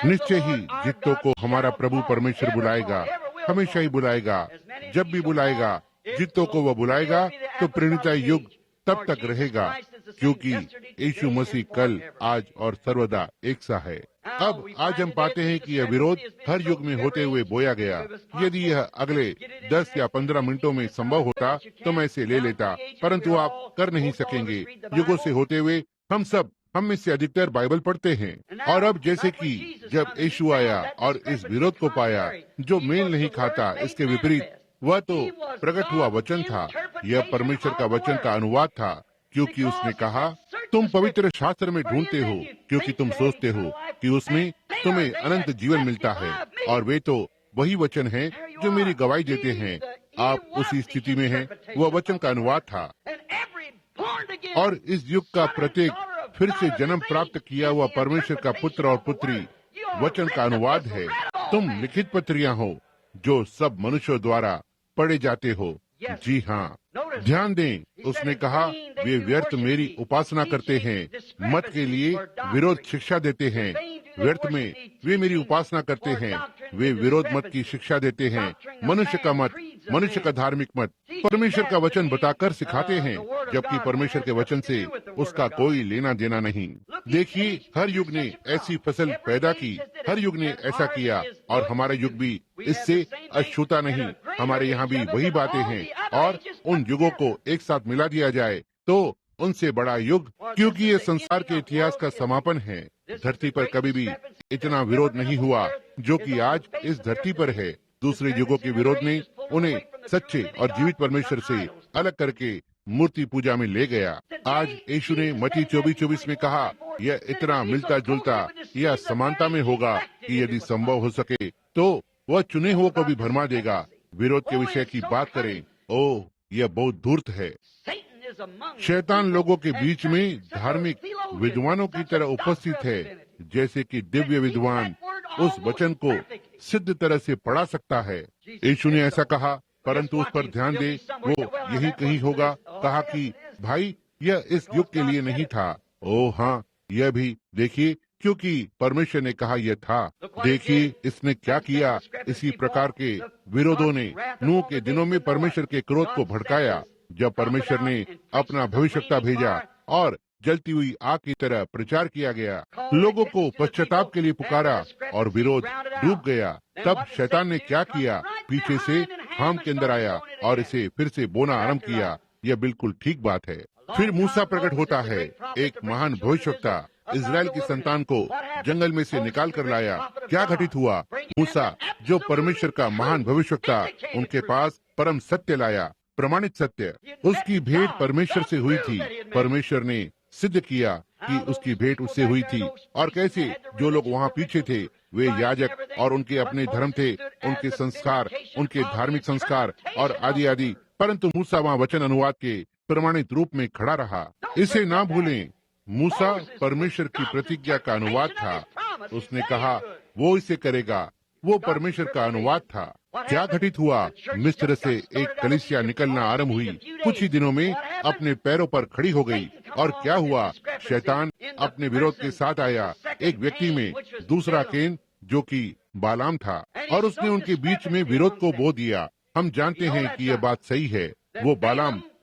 निश्चय ही जितों को हमारा प्रभु परमेश्वर बुलाएगा, हमेशा ही बुलाएगा। जब भी बुलाएगा, जितों को वह बुलाएगा, तो प्रेरिताई युग तब तक रहेगा, क्योंकि यीशु मसीह कल, आज और सर्वदा एक सा है। अब आज हम पाते हैं कि यह विरोध हर युग में होते हुए बोया गया। यदि यह अगले 10 या 15 मिनटों में संभव होता तो मैं इसे ले लेता, परंतु आप कर नहीं सकेंगे। युगों से होते हुए हम में से अधिकतर बाइबल पढ़ते हैं। और अब जैसे कि जब यीशु आया और इस विरोध को पाया जो मेल नहीं खाता, इसके विपरीत वह तो प्रकट हुआ वचन था। यह परमेश्वर का वचन का अनुवाद था, क्योंकि उसने कहा, तुम पवित्र शास्त्र में ढूंढते हो क्योंकि तुम सोचते हो कि उसमें तुम्हें अनंत जीवन मिलता है, और वे तो वही वचन हैं जो मेरी गवाही देते हैं। आप उसी स्थिति में हैं। वह वचन का अनुवाद था, और इस युग का प्रत्येक फिर से जन्म प्राप्त किया हुआ परमेश्वर का पुत्र और पुत्री वचन का अनुवाद है। तुम लिखित पत्रियां हो जो सब मनुष्यों द्वारा पढ़े जाते हो। जी हाँ, ध्यान दें, उसने कहा वे व्यर्थ मेरी उपासना करते हैं, मत के लिए विरोध शिक्षा देते हैं। व्यर्थ में वे मेरी उपासना करते हैं, वे विरोध मत की शिक्षा देते हैं। मनुष्य का मत, मनुष्य का धार्मिक मत परमेश्वर का वचन बताकर सिखाते हैं, जबकि परमेश्वर के वचन से उसका कोई लेना देना नहीं। देखिए, हर युग ने ऐसी फसल पैदा की, हर युग ने ऐसा किया, और हमारा युग भी इससे अछूता नहीं। हमारे यहाँ भी वही बातें हैं, और उन युगों को एक साथ मिला दिया जाए तो उनसे बड़ा युग, क्योंकि ये संसार के इतिहास का समापन है। धरती पर कभी भी इतना विरोध नहीं हुआ जो कि आज इस धरती पर है। दूसरे युगों के विरोध ने उन्हें सच्चे और जीवित परमेश्वर से अलग करके मूर्ति पूजा में ले गया। आज यीशु ने मत्ती 24:24 में कहा, यह इतना मिलता जुलता या समानता में होगा कि यदि संभव हो सके तो वह चुने हुए को भी भरमा देगा। विरोध के विषय की बात करें, ओह, यह बहुत धूर्त है। शैतान लोगों के बीच में धार्मिक विद्वानों की तरह उपस्थित है, जैसे कि दिव्य विद्वान उस वचन को सिद्ध तरह से पढ़ा सकता है। यीशु ने ऐसा कहा, परंतु उस पर ध्यान दे, वो यही कहीं होगा। कहा कि भाई, यह इस युग के लिए नहीं था। ओह हाँ, यह भी देखिए, क्योंकि परमेश्वर ने कहा यह था। देखिए इसने क्या किया। इसी प्रकार के विरोधों ने नूह के दिनों में परमेश्वर के क्रोध को भड़काया, जब परमेश्वर ने अपना भविष्यवक्ता भेजा और जलती हुई आग की तरह प्रचार किया गया, लोगों को पश्चाताप के लिए पुकारा और विरोध डूब गया। तब शैतान ने क्या किया, पीछे से हाम के अंदर आया और इसे फिर से बोना आरंभ किया। यह बिल्कुल ठीक बात है। फिर मूसा प्रकट होता है, एक महान भविष्यवक्ता, इजराइल की संतान को जंगल में से निकाल कर लाया। क्या घटित हुआ? मूसा, जो परमेश्वर का महान भविष्यवक्ता, उनके पास परम सत्य लाया, प्रमाणित सत्य। उसकी भेंट परमेश्वर से हुई थी। परमेश्वर ने सिद्ध किया कि उसकी भेंट उससे हुई थी। और कैसे जो लोग वहाँ पीछे थे, वे याजक और उनके अपने धर्म थे, उनके संस्कार, उनके धार्मिक संस्कार और आदि आदि। परंतु मूसा वहाँ वचन अनुवाद के प्रमाणित रूप में खड़ा रहा। इसे ना भूलें, मूसा परमेश्वर की प्रतिज्ञा का अनुवाद था। उसने कहा वो इसे करेगा। वो परमेश्वर का अनुवाद था। क्या घटित हुआ? मिस्र से एक कलीसिया निकलना आरंभ हुई। कुछ ही दिनों में अपने पैरों पर खड़ी हो गई। और क्या हुआ? शैतान अपने विरोध के साथ आया, एक व्यक्ति में, दूसरा केन जो कि बालाम था, और उसने उनके बीच में विरोध को बो दिया। हम जानते हैं कि यह बात सही है। वो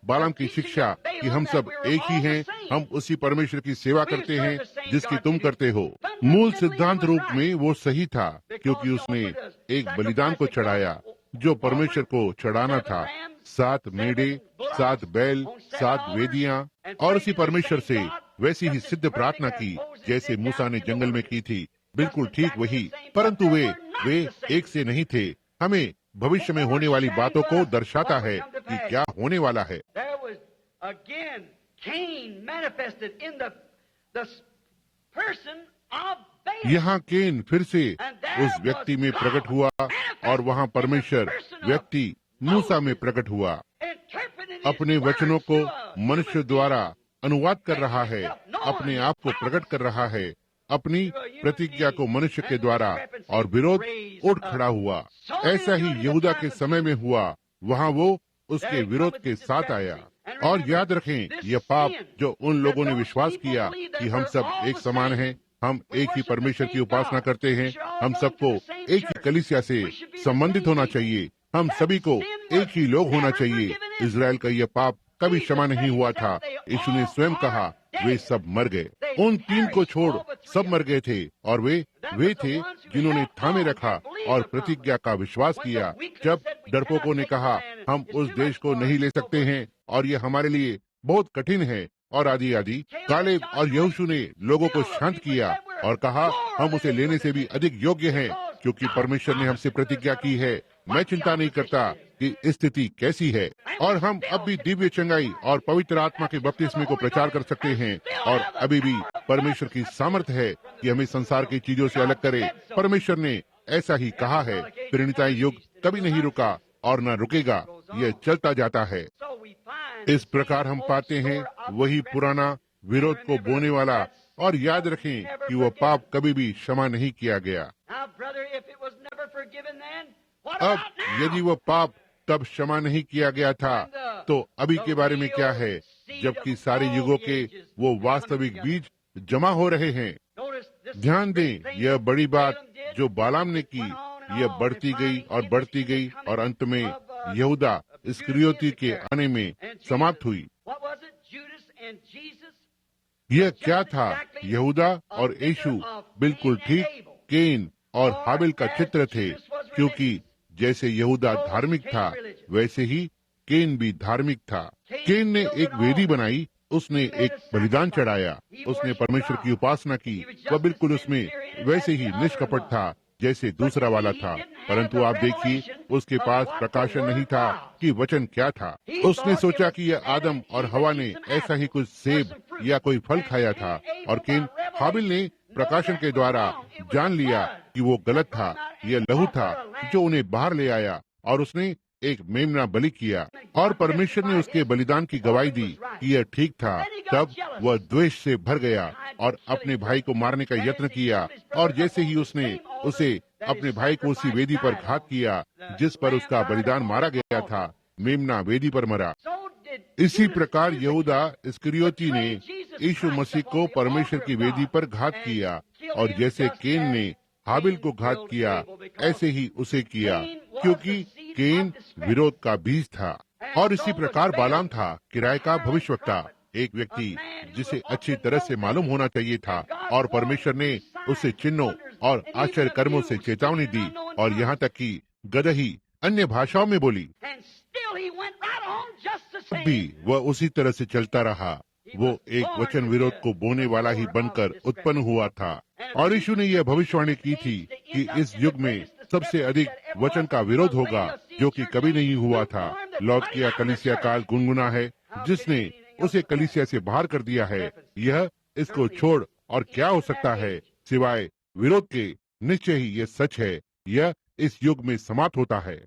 बालाम की शिक्षा कि हम सब एक ही हैं, हम उसी परमेश्वर की सेवा करते हैं जिसकी तुम करते हो। मूल सिद्धांत रूप में वो सही था, क्योंकि उसने एक बलिदान को चढ़ाया जो परमेश्वर को चढ़ाना था। 7 मेढ़े, 7 बैल, 7 वेदियां, और उसी परमेश्वर से वैसी ही सिद्ध प्रार्थना की जैसे मूसा ने जंगल में की थी। बिल्कुल ठीक वही, परंतु वे एक से नहीं थे। हमें भविष्य में होने वाली बातों को दर्शाता है कि क्या होने वाला है। यहाँ केन फिर से उस व्यक्ति में प्रकट हुआ, और वहाँ परमेश्वर व्यक्ति मूसा में प्रकट हुआ। अपने वचनों को मनुष्य द्वारा अनुवाद कर रहा है, अपने आप को प्रकट कर रहा है, अपनी प्रतिज्ञा को मनुष्य के द्वारा, और विरोध उठ खड़ा हुआ। ऐसा ही यहूदा के समय में हुआ। वहाँ वो उसके विरोध के साथ आया। और याद रखें, यह पाप जो उन लोगों ने विश्वास किया कि हम सब एक समान हैं, हम एक ही परमेश्वर की उपासना करते हैं, हम सबको एक ही कलीसिया से संबंधित होना चाहिए, हम सभी को एक ही लोग होना चाहिए। इजराइल का यह पाप कभी क्षमा नहीं हुआ था। यीशु ने स्वयं कहा, वे सब मर गए। उन 3 को छोड़ सब मर गए थे, और वे थे जिन्होंने थामे रखा और प्रतिज्ञा का विश्वास किया। जब डरपोकों ने कहा, हम उस देश को नहीं ले सकते हैं और यह हमारे लिए बहुत कठिन है, और आदि आदि, कालेब और यहोशू ने लोगों को शांत किया और कहा, हम उसे लेने से भी अधिक योग्य हैं, क्योंकि परमेश्वर ने हमसे प्रतिज्ञा की है। मैं चिंता नहीं करता कि स्थिति कैसी है, और हम अब भी दिव्य चंगाई और पवित्र आत्मा के बपतिस्मे को प्रचार कर सकते हैं। और अभी भी परमेश्वर की सामर्थ्य है कि हमें संसार की चीजों से अलग करे। परमेश्वर ने ऐसा ही कहा है। परिणीता युग कभी नहीं रुका और न रुकेगा, यह चलता जाता है। इस प्रकार हम पाते हैं वही पुराना विरोध को बोने वाला, और याद रखें कि वह पाप कभी भी क्षमा नहीं किया गया। अब यदि वह पाप तब क्षमा नहीं किया गया था, तो अभी के बारे में क्या है, जबकि सारे युगों के वो वास्तविक बीज जमा हो रहे हैं। ध्यान दें, यह बड़ी बात जो बालाम ने की, यह बढ़ती गई और बढ़ती गई और अंत में यहूदा इस्करियोती के आने में समाप्त हुई। यह क्या था? यहूदा और यीशु बिल्कुल ठीक केन और हाबिल का चित्र थे, क्योंकि जैसे यहूदा धार्मिक था वैसे ही केन भी धार्मिक था। केन ने एक वेदी बनाई, उसने एक बलिदान चढ़ाया, उसने परमेश्वर की उपासना की। वह बिल्कुल उसमें वैसे ही निष्कपट था जैसे दूसरा वाला था, परंतु आप देखिए उसके पास प्रकाशन नहीं था कि वचन क्या था। उसने सोचा कि यह आदम और हवा ने ऐसा ही कुछ सेब या कोई फल खाया था, और केन हाबिल ने प्रकाशन के द्वारा जान लिया कि वो गलत था। यह लहू था जो उन्हें बाहर ले आया, और उसने एक मेमना बलि किया, और परमेश्वर ने उसके बलिदान की गवाही दी कि यह ठीक था। तब वह द्वेष से भर गया और अपने भाई को मारने का यत्न किया, और जैसे ही उसने उसे अपने भाई को उसी वेदी पर घात किया जिस पर उसका बलिदान मारा गया था, मेमना वेदी पर मरा। इसी प्रकार यहूदा इस्करियोती ने यीशु मसीह को परमेश्वर की वेदी पर घात किया, और जैसे केन ने हाबिल को घात किया ऐसे ही उसे किया, क्योंकि केन विरोध का बीज था। और इसी प्रकार बालाम था किराए का भविष्यवक्ता, एक व्यक्ति जिसे अच्छी तरह से मालूम होना चाहिए था, और परमेश्वर ने उसे चिन्हों और आश्चर्य कर्मों से चेतावनी दी, और यहाँ तक कि गदही अन्य भाषाओं में बोली। भी वह उसी तरह से चलता रहा। वो एक वचन विरोध को बोने वाला ही बनकर उत्पन्न हुआ था, और यीशु ने यह भविष्यवाणी की थी कि इस युग में सबसे अधिक वचन का विरोध होगा, जो कि कभी नहीं हुआ था। लौदकिया कलीसिया काल गुनगुना है, जिसने उसे कलीसिया से बाहर कर दिया है। यह इसको छोड़ और क्या हो सकता है सिवाय विरोध के। निश्चय ही यह सच है, यह इस युग में समाप्त होता है।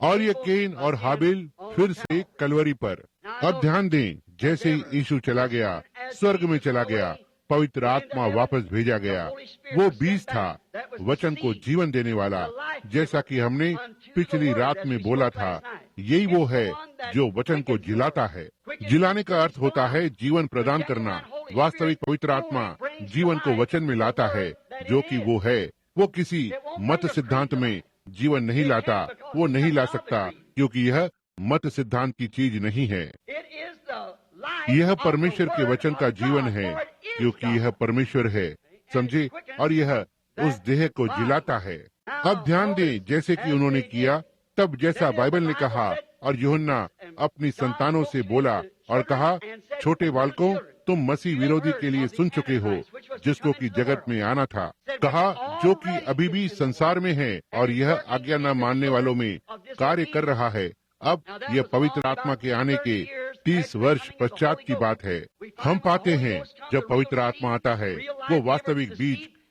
और यह केन और हाबिल फिर से कलवरी पर। अब ध्यान दें, जैसे ही यीशु चला गया, स्वर्ग में चला गया, पवित्र आत्मा वापस भेजा गया। वो बीज था, वचन को जीवन देने वाला, जैसा कि हमने पिछली रात में बोला था। यही वो है जो वचन को जिलाता है। जिलाने का अर्थ होता है जीवन प्रदान करना। वास्तविक पवित्र आत्मा जीवन को वचन में लाता है, जो कि वो है। वो किसी मत सिद्धांत में जीवन नहीं लाता, वो नहीं ला सकता, क्योंकि यह मत सिद्धांत की चीज नहीं है। यह परमेश्वर के वचन का जीवन है, क्योंकि यह परमेश्वर है, समझे, और यह उस देह को जिलाता है। अब ध्यान दें, जैसे कि उन्होंने किया, तब जैसा बाइबल ने कहा, और यूहन्ना अपनी संतानों से बोला और कहा, छोटे बालकों, तुम मसीह विरोधी के लिए सुन चुके हो, जिसको कि जगत में आना था। कहा, जो कि अभी भी संसार में है और यह आज्ञा न मानने वालों में कार्य कर रहा है। अब यह पवित्र आत्मा के आने के 30 वर्ष पश्चात की बात है। हम पाते हैं जब पवित्र आत्मा आता है, वो वास्तविक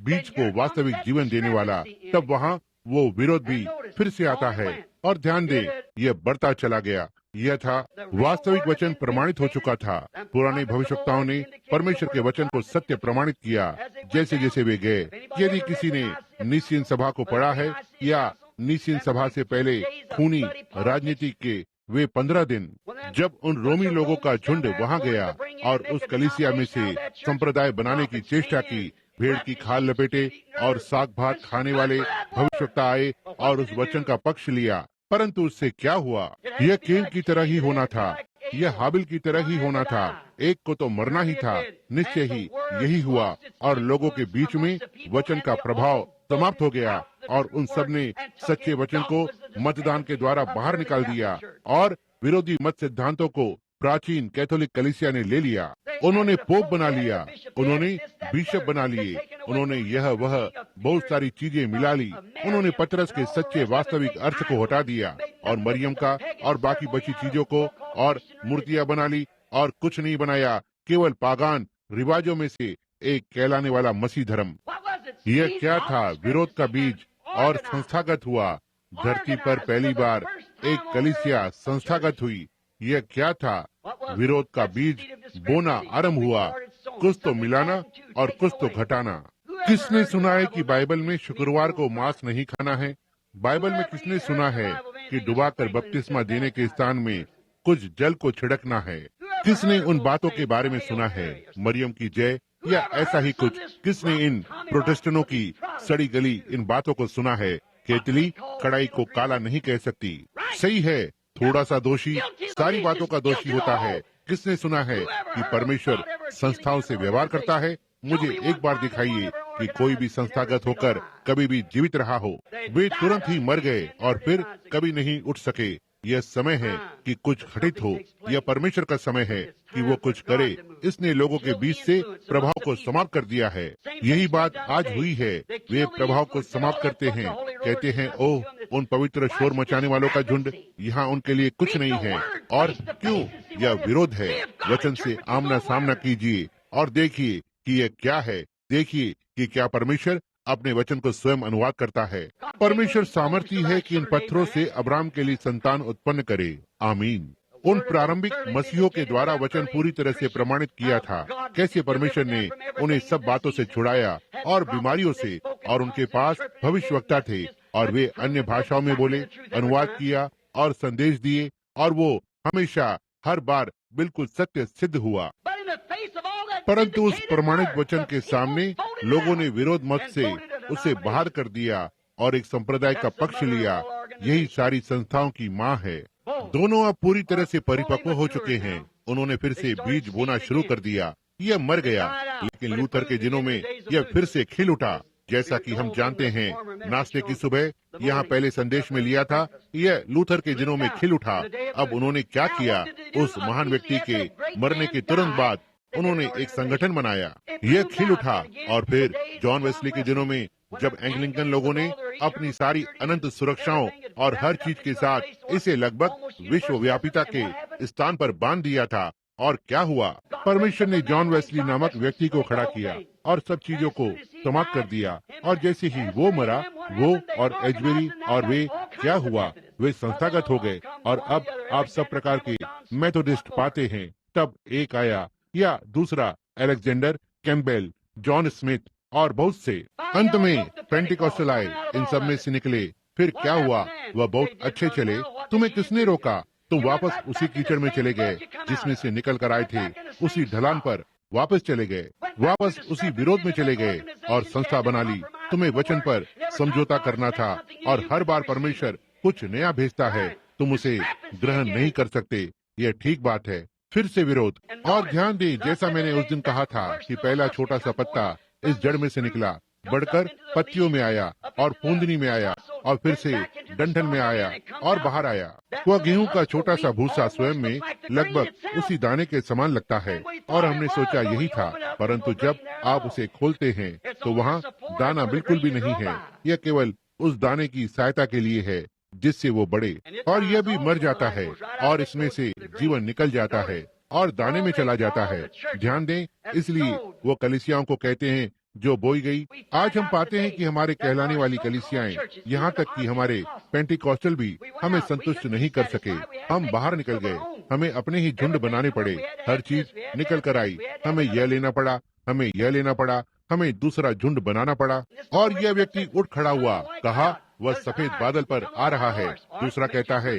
बीज को वास्तविक जीवन देने वाला, तब वहाँ वो विरोध भी फिर से आता है। और ध्यान दें, यह बढ़ता चला गया। यह था वास्तविक वचन प्रमाणित हो चुका था। पुराने भविष्यवक्ताओं ने परमेश्वर के वचन को सत्य प्रमाणित किया जैसे जैसे वे गए। यदि किसी ने नीसियन सभा को पढ़ा है या नीसियन सभा से पहले खूनी राजनीति के वे 15 दिन, जब उन रोमी लोगों का झुंड वहां गया और उस कलीसिया में से संप्रदाय बनाने की चेष्टा की, भेड़ की खाल लपेटे और साग भात खाने वाले भविष्यवक्ता आए और उस वचन का पक्ष लिया, परंतु उससे क्या हुआ? यह केन की तरह ही होना था, यह हाबिल की तरह ही होना था। एक को तो मरना ही था। निश्चय ही यही हुआ, और लोगों के बीच में वचन का प्रभाव समाप्त हो गया, और उन सब ने सच्चे वचन को मतदान के द्वारा बाहर निकाल दिया, और विरोधी मत सिद्धांतों को प्राचीन कैथोलिक कलीसिया ने ले लिया। उन्होंने पोप बना लिया, उन्होंने बिशप बना लिए, उन्होंने यह वह बहुत सारी चीजें मिला ली। उन्होंने पतरस के सच्चे वास्तविक अर्थ को हटा दिया, और मरियम का और बाकी बची चीजों को और मूर्तियां बना ली, और कुछ नहीं बनाया, केवल पागान रिवाजों में से एक कहलाने वाला मसीह धर्म। यह क्या था? विरोध का बीज, और संस्थागत हुआ। धरती पर पहली बार एक कलीसिया संस्थागत हुई। यह क्या था? विरोध का बीज बोना आरंभ हुआ, कुछ तो मिलाना और कुछ तो घटाना। किसने सुना है कि बाइबल में शुक्रवार को मांस नहीं खाना है? बाइबल में किसने सुना है कि डुबाकर बपतिस्मा देने के स्थान में कुछ जल को छिड़कना है? किसने उन बातों के बारे में सुना है? मरियम की जय या ऐसा ही कुछ? किसने इन प्रोटेस्टेंटों की सड़ी गली इन बातों को सुना है? केतली कड़ाई को काला नहीं कह सकती। सही है, थोड़ा सा दोषी सारी बातों का दोषी होता है। किसने सुना है कि परमेश्वर संस्थाओं से व्यवहार करता है? मुझे एक बार दिखाइए कि कोई भी संस्थागत होकर कभी भी जीवित रहा हो। वे तुरंत ही मर गए और फिर कभी नहीं उठ सके। यह समय है कि कुछ घटित हो। यह परमेश्वर का समय है कि वो कुछ करे। इसने लोगों के बीच से प्रभाव को समाप्त कर दिया है। यही बात आज हुई है। वे प्रभाव को समाप्त करते हैं, कहते हैं ओह, उन पवित्र शोर मचाने वालों का झुंड, यहाँ उनके लिए कुछ नहीं है। और क्यों? यह विरोध है। वचन से आमना सामना कीजिए और देखिए कि यह क्या है। देखिए कि क्या परमेश्वर अपने वचन को स्वयं अनुवाद करता है। परमेश्वर सामर्थी है कि इन पत्थरों से अब्राहम के लिए संतान उत्पन्न करे। आमीन। उन प्रारंभिक मसीहों के द्वारा वचन पूरी तरह से प्रमाणित किया था। कैसे परमेश्वर ने उन्हें सब बातों से छुड़ाया और बीमारियों से, और उनके पास भविष्यवक्ता थे और वे अन्य भाषाओं में बोले, अनुवाद किया और संदेश दिए, और वो हमेशा हर बार बिल्कुल सत्य सिद्ध हुआ। परंतु उस प्रमाणित वचन के सामने लोगों ने विरोध मत से उसे बाहर कर दिया और एक संप्रदाय का पक्ष लिया। यही सारी संस्थाओं की माँ है। दोनों अब पूरी तरह से परिपक्व हो चुके हैं। उन्होंने फिर से बीज बोना शुरू कर दिया। यह मर गया, लेकिन लूथर के दिनों में यह फिर से खिल उठा। जैसा कि हम जानते हैं, नाश्ते की सुबह यहाँ पहले संदेश में लिया था, यह लूथर के दिनों में खिल उठा। अब उन्होंने क्या किया? उस महान व्यक्ति के मरने के तुरंत बाद उन्होंने एक संगठन बनाया। यह खिल उठा। और फिर जॉन वेस्ली के दिनों में जब एंग्लिकन लोगों ने अपनी सारी अनंत सुरक्षाओं और हर चीज के साथ इसे लगभग विश्वव्यापीता के स्थान पर बांध दिया था, और क्या हुआ? परमेश्वर ने जॉन वेस्ली नामक व्यक्ति को खड़ा किया और सब चीजों को समाप्त कर दिया। और जैसे ही वो मरा, वो और एजबेरी और वे क्या हुआ? वे संस्थागत हो गए। और अब आप सब प्रकार के मेथोडिस्ट पाते हैं। तब एक आया या दूसरा, अलेक्जेंडर कैम्पबेल, जॉन स्मिथ और बहुत से। अंत में पेंटिकॉस्टल आए, इन सब में से निकले। फिर क्या हुआ? वह बहुत अच्छे चले। तुम्हें किसने रोका? तुम वापस उसी कीचड़ में चले गए जिसमें से निकल कर आए थे। उसी ढलान पर वापस चले गए, वापस उसी विरोध में चले गए और संस्था बना ली। तुम्हें वचन पर समझौता करना था, और हर बार परमेश्वर कुछ नया भेजता है, तुम उसे ग्रहण नहीं कर सकते। यह ठीक बात है। फिर से विरोध। और ध्यान दें, जैसा मैंने उस दिन कहा था कि पहला छोटा सा पत्ता इस जड़ में से निकला, बढ़कर पत्तियों में आया और पूंदनी में आया और फिर से डंठल में आया और बाहर आया। वह गेहूं का छोटा सा भूसा स्वयं में लगभग उसी दाने के समान लगता है, और हमने सोचा यही था। परंतु जब आप उसे खोलते हैं तो वहाँ दाना बिल्कुल भी नहीं है। यह केवल उस दाने की सहायता के लिए है जिससे वो बढ़े, और यह भी मर जाता है और इसमें से जीवन निकल जाता है और दाने में चला जाता है। ध्यान दें, इसलिए वो कलीसियाओं को कहते हैं जो बोई गई। आज हम पाते हैं कि हमारे कहलाने वाली कलीसियाएं, यहाँ तक कि हमारे पेंटिकॉस्टल भी हमें संतुष्ट नहीं कर सके। हम बाहर निकल गए, हमें अपने ही झुंड बनाने पड़े। हर चीज निकल कर आई। हमें यह लेना पड़ा, हमें यह लेना पड़ा, हमें दूसरा झुंड बनाना पड़ा। और यह व्यक्ति उठ खड़ा हुआ, कहा वह सफेद बादल पर आ रहा है। दूसरा कहता है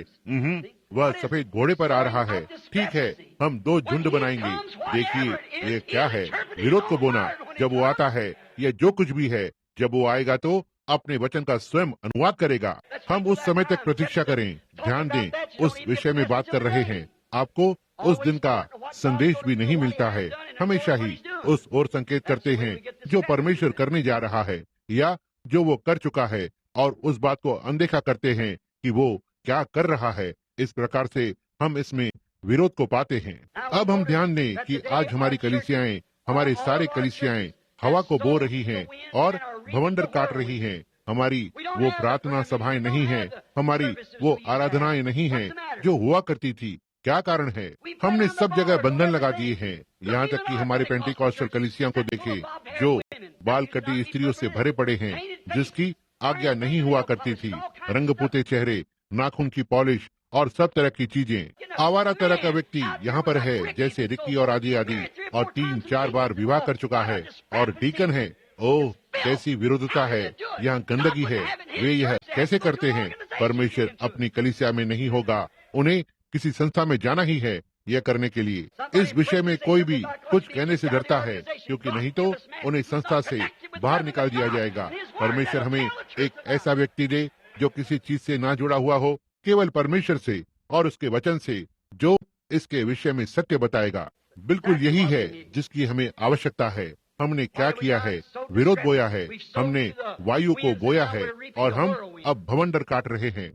वह सफेद घोड़े पर आ रहा है। ठीक है, हम दो झुंड बनाएंगे। देखिए ये क्या है? विरोध को बोना। जब वो आता है, यह जो कुछ भी है, जब वो आएगा तो अपने वचन का स्वयं अनुवाद करेगा। हम उस समय तक प्रतीक्षा करें। ध्यान दें, उस विषय में बात कर रहे हैं। आपको उस दिन का संदेश भी नहीं मिलता है। हमेशा ही उस ओर संकेत करते हैं जो परमेश्वर करने जा रहा है या जो वो कर चुका है, और उस बात को अनदेखा करते हैं कि वो क्या कर रहा है। इस प्रकार से हम इसमें विरोध को पाते हैं। अब हम ध्यान दें कि आज हमारी कलीसियाएं, हमारे सारे कलीसियाएं हवा को बो रही हैं और भवंडर काट रही हैं। हमारी वो प्रार्थना सभाएं नहीं हैं, हमारी वो आराधनाएं नहीं हैं जो हुआ करती थी। क्या कारण है? हमने सब जगह बंधन लगा दिए हैं। यहाँ तक कि हमारे पेंटिकॉस्टल कलीसिया को देखें जो बाल कटी स्त्रियों से भरे पड़े हैं, जिसकी आज्ञा नहीं हुआ करती थी। रंगपुते चेहरे, नाखून की पॉलिश और सब तरह की चीजें। आवारा तरह का व्यक्ति यहाँ पर है, जैसे रिक्की और आदि आदि, और 3-4 बार विवाह कर चुका है और डीकन है। ओह, कैसी विरोधता है! यहाँ गंदगी है। वे यह कैसे करते हैं? परमेश्वर अपनी कलीसिया में नहीं होगा, उन्हें किसी संस्था में जाना ही है यह करने के लिए। इस विषय में कोई भी कुछ कहने से डरता है, क्योंकि नहीं तो उन्हें संस्था से बाहर निकाल दिया जाएगा। परमेश्वर हमें एक ऐसा व्यक्ति दे जो किसी चीज से ना जुड़ा हुआ हो, केवल परमेश्वर से और उसके वचन से, जो इसके विषय में सत्य बताएगा। बिल्कुल यही है जिसकी हमें आवश्यकता है। हमने क्या किया है? विरोध बोया है, हमने वायु को बोया है और हम अब भवंडर काट रहे हैं।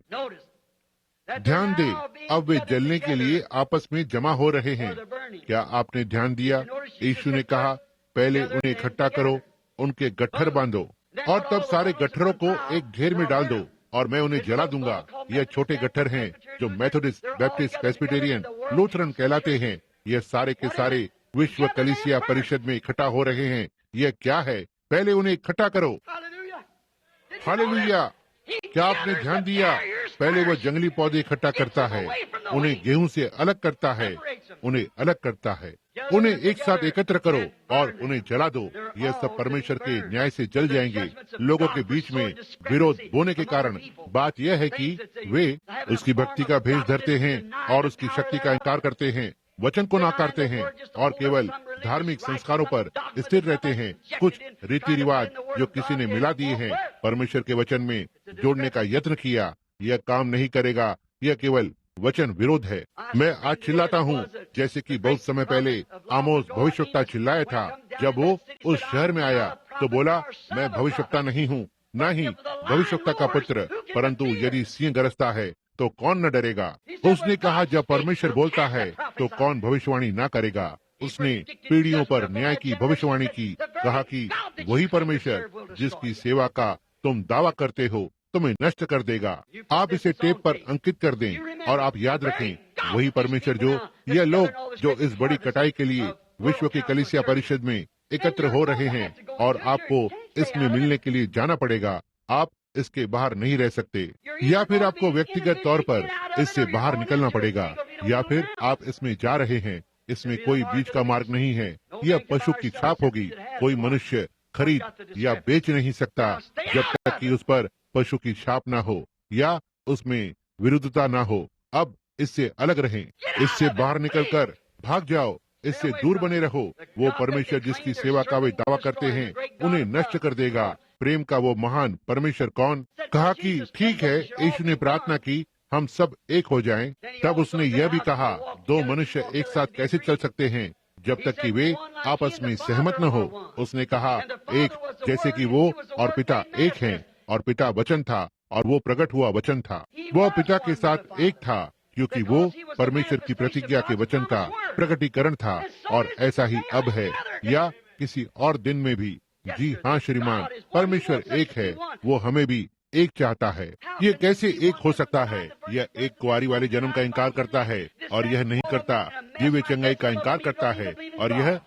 ध्यान दे, अब वे जलने के लिए आपस में जमा हो रहे हैं। क्या आपने ध्यान दिया? यीशु ने कहा, पहले उन्हें इकट्ठा करो, उनके गट्ठर बांधो और तब सारे गट्ठरों को एक ढेर में डाल दो और मैं उन्हें जला दूंगा। यह छोटे गट्ठर हैं जो मेथोडिस्ट, बैप्टिस्ट, प्रेस्बिटेरियन, लूथरन कहलाते हैं। यह सारे के सारे विश्व कलीसिया परिषद में इकट्ठा हो रहे हैं। यह क्या है? पहले उन्हें इकट्ठा करो। हालेलुया! क्या आपने ध्यान दिया? पहले वह जंगली पौधे इकट्ठा करता है, उन्हें गेहूं से अलग करता है, उन्हें अलग करता है। उन्हें एक साथ एकत्र करो और उन्हें जला दो। यह सब परमेश्वर के न्याय से जल जाएंगे। लोगों के बीच में विरोध बोने के कारण बात यह है कि वे उसकी भक्ति का भेष धरते हैं और उसकी शक्ति का इनकार करते हैं, वचन को नकारते हैं और केवल धार्मिक संस्कारों पर स्थिर रहते हैं। कुछ रीति रिवाज जो किसी ने मिला दिए हैं, परमेश्वर के वचन में जोड़ने का यत्न किया, यह काम नहीं करेगा। यह केवल वचन विरोध है। मैं आज चिल्लाता हूँ, जैसे कि बहुत समय पहले आमोस भविष्यवक्ता चिल्लाया था। जब वो उस शहर में आया तो बोला, मैं भविष्यवक्ता नहीं हूँ, न ही भविष्यवक्ता का पुत्र, परंतु यदि सिंह गरजता है तो कौन न डरेगा। उसने कहा, जब परमेश्वर बोलता है तो कौन भविष्यवाणी ना करेगा। उसने पीढ़ियों पर न्याय की भविष्यवाणी की, कहा कि वही परमेश्वर जिसकी सेवा का तुम दावा करते हो तुम्हें नष्ट कर देगा। आप इसे टेप पर अंकित कर दें और आप याद रखें, वही परमेश्वर जो यह लोग जो इस बड़ी कटाई के लिए विश्व की कलीसिया परिषद में एकत्र हो रहे हैं, और आपको इसमें मिलने के लिए जाना पड़ेगा। आप इसके बाहर नहीं रह सकते, या फिर आपको व्यक्तिगत तौर पर इससे बाहर निकलना पड़ेगा, या फिर आप इसमें जा रहे हैं। इसमें कोई बीच का मार्ग नहीं है। यह पशु की छाप होगी। कोई मनुष्य खरीद या बेच नहीं सकता जब तक कि उस पर पशु की छाप ना हो या उसमें विरुद्धता ना हो। अब इससे अलग रहें, इससे बाहर निकलकर भाग जाओ, इससे दूर बने रहो। वो परमेश्वर जिसकी सेवा का वे दावा करते हैं उन्हें नष्ट कर देगा। प्रेम का वो महान परमेश्वर कौन? कहा कि ठीक है, यीशु ने प्रार्थना की, हम सब एक हो जाएं। तब उसने यह भी कहा, दो मनुष्य एक साथ कैसे चल सकते हैं जब तक कि वे आपस में सहमत न हो। उसने कहा, एक जैसे कि वो और पिता एक हैं, और पिता वचन था और वो प्रकट हुआ वचन था। वह पिता के साथ एक था क्योंकि वो परमेश्वर की प्रतिज्ञा के वचन का प्रकटीकरण था, और ऐसा ही अब है या किसी और दिन में भी। जी हाँ श्रीमान, परमेश्वर एक है, वो हमें भी एक चाहता है। ये कैसे एक हो सकता है? यह एक कुंवारी वाले जन्म का इनकार करता है और यह नहीं करता। दिव्य चंगाई का इनकार करता है और यह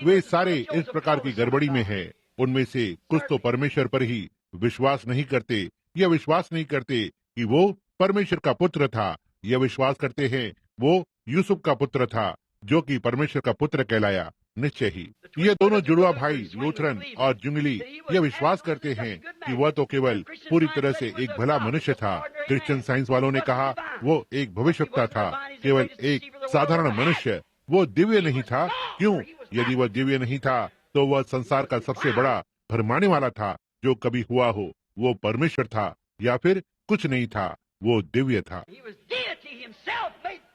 वे सारे इस प्रकार की गड़बड़ी में है। उनमें से कुछ तो परमेश्वर पर ही विश्वास नहीं करते। यह विश्वास नहीं करते कि वो परमेश्वर का पुत्र था। यह विश्वास करते हैं वो यूसुफ का पुत्र था, जो कि परमेश्वर का पुत्र कहलाया। निश्चय ही ये दोनों जुड़वा भाई लूथरन और जुंगली यह विश्वास करते हैं कि वह तो केवल पूरी तरह से एक भला मनुष्य था। क्रिश्चियन साइंस वालों ने कहा वो एक भविष्यवक्ता था, केवल एक साधारण मनुष्य। वो दिव्य नहीं था। क्यों? यदि वह दिव्य नहीं था तो वह संसार का सबसे बड़ा भरमाने वाला था जो कभी हुआ हो। वो परमेश्वर था या फिर कुछ नहीं था, वो दिव्य था।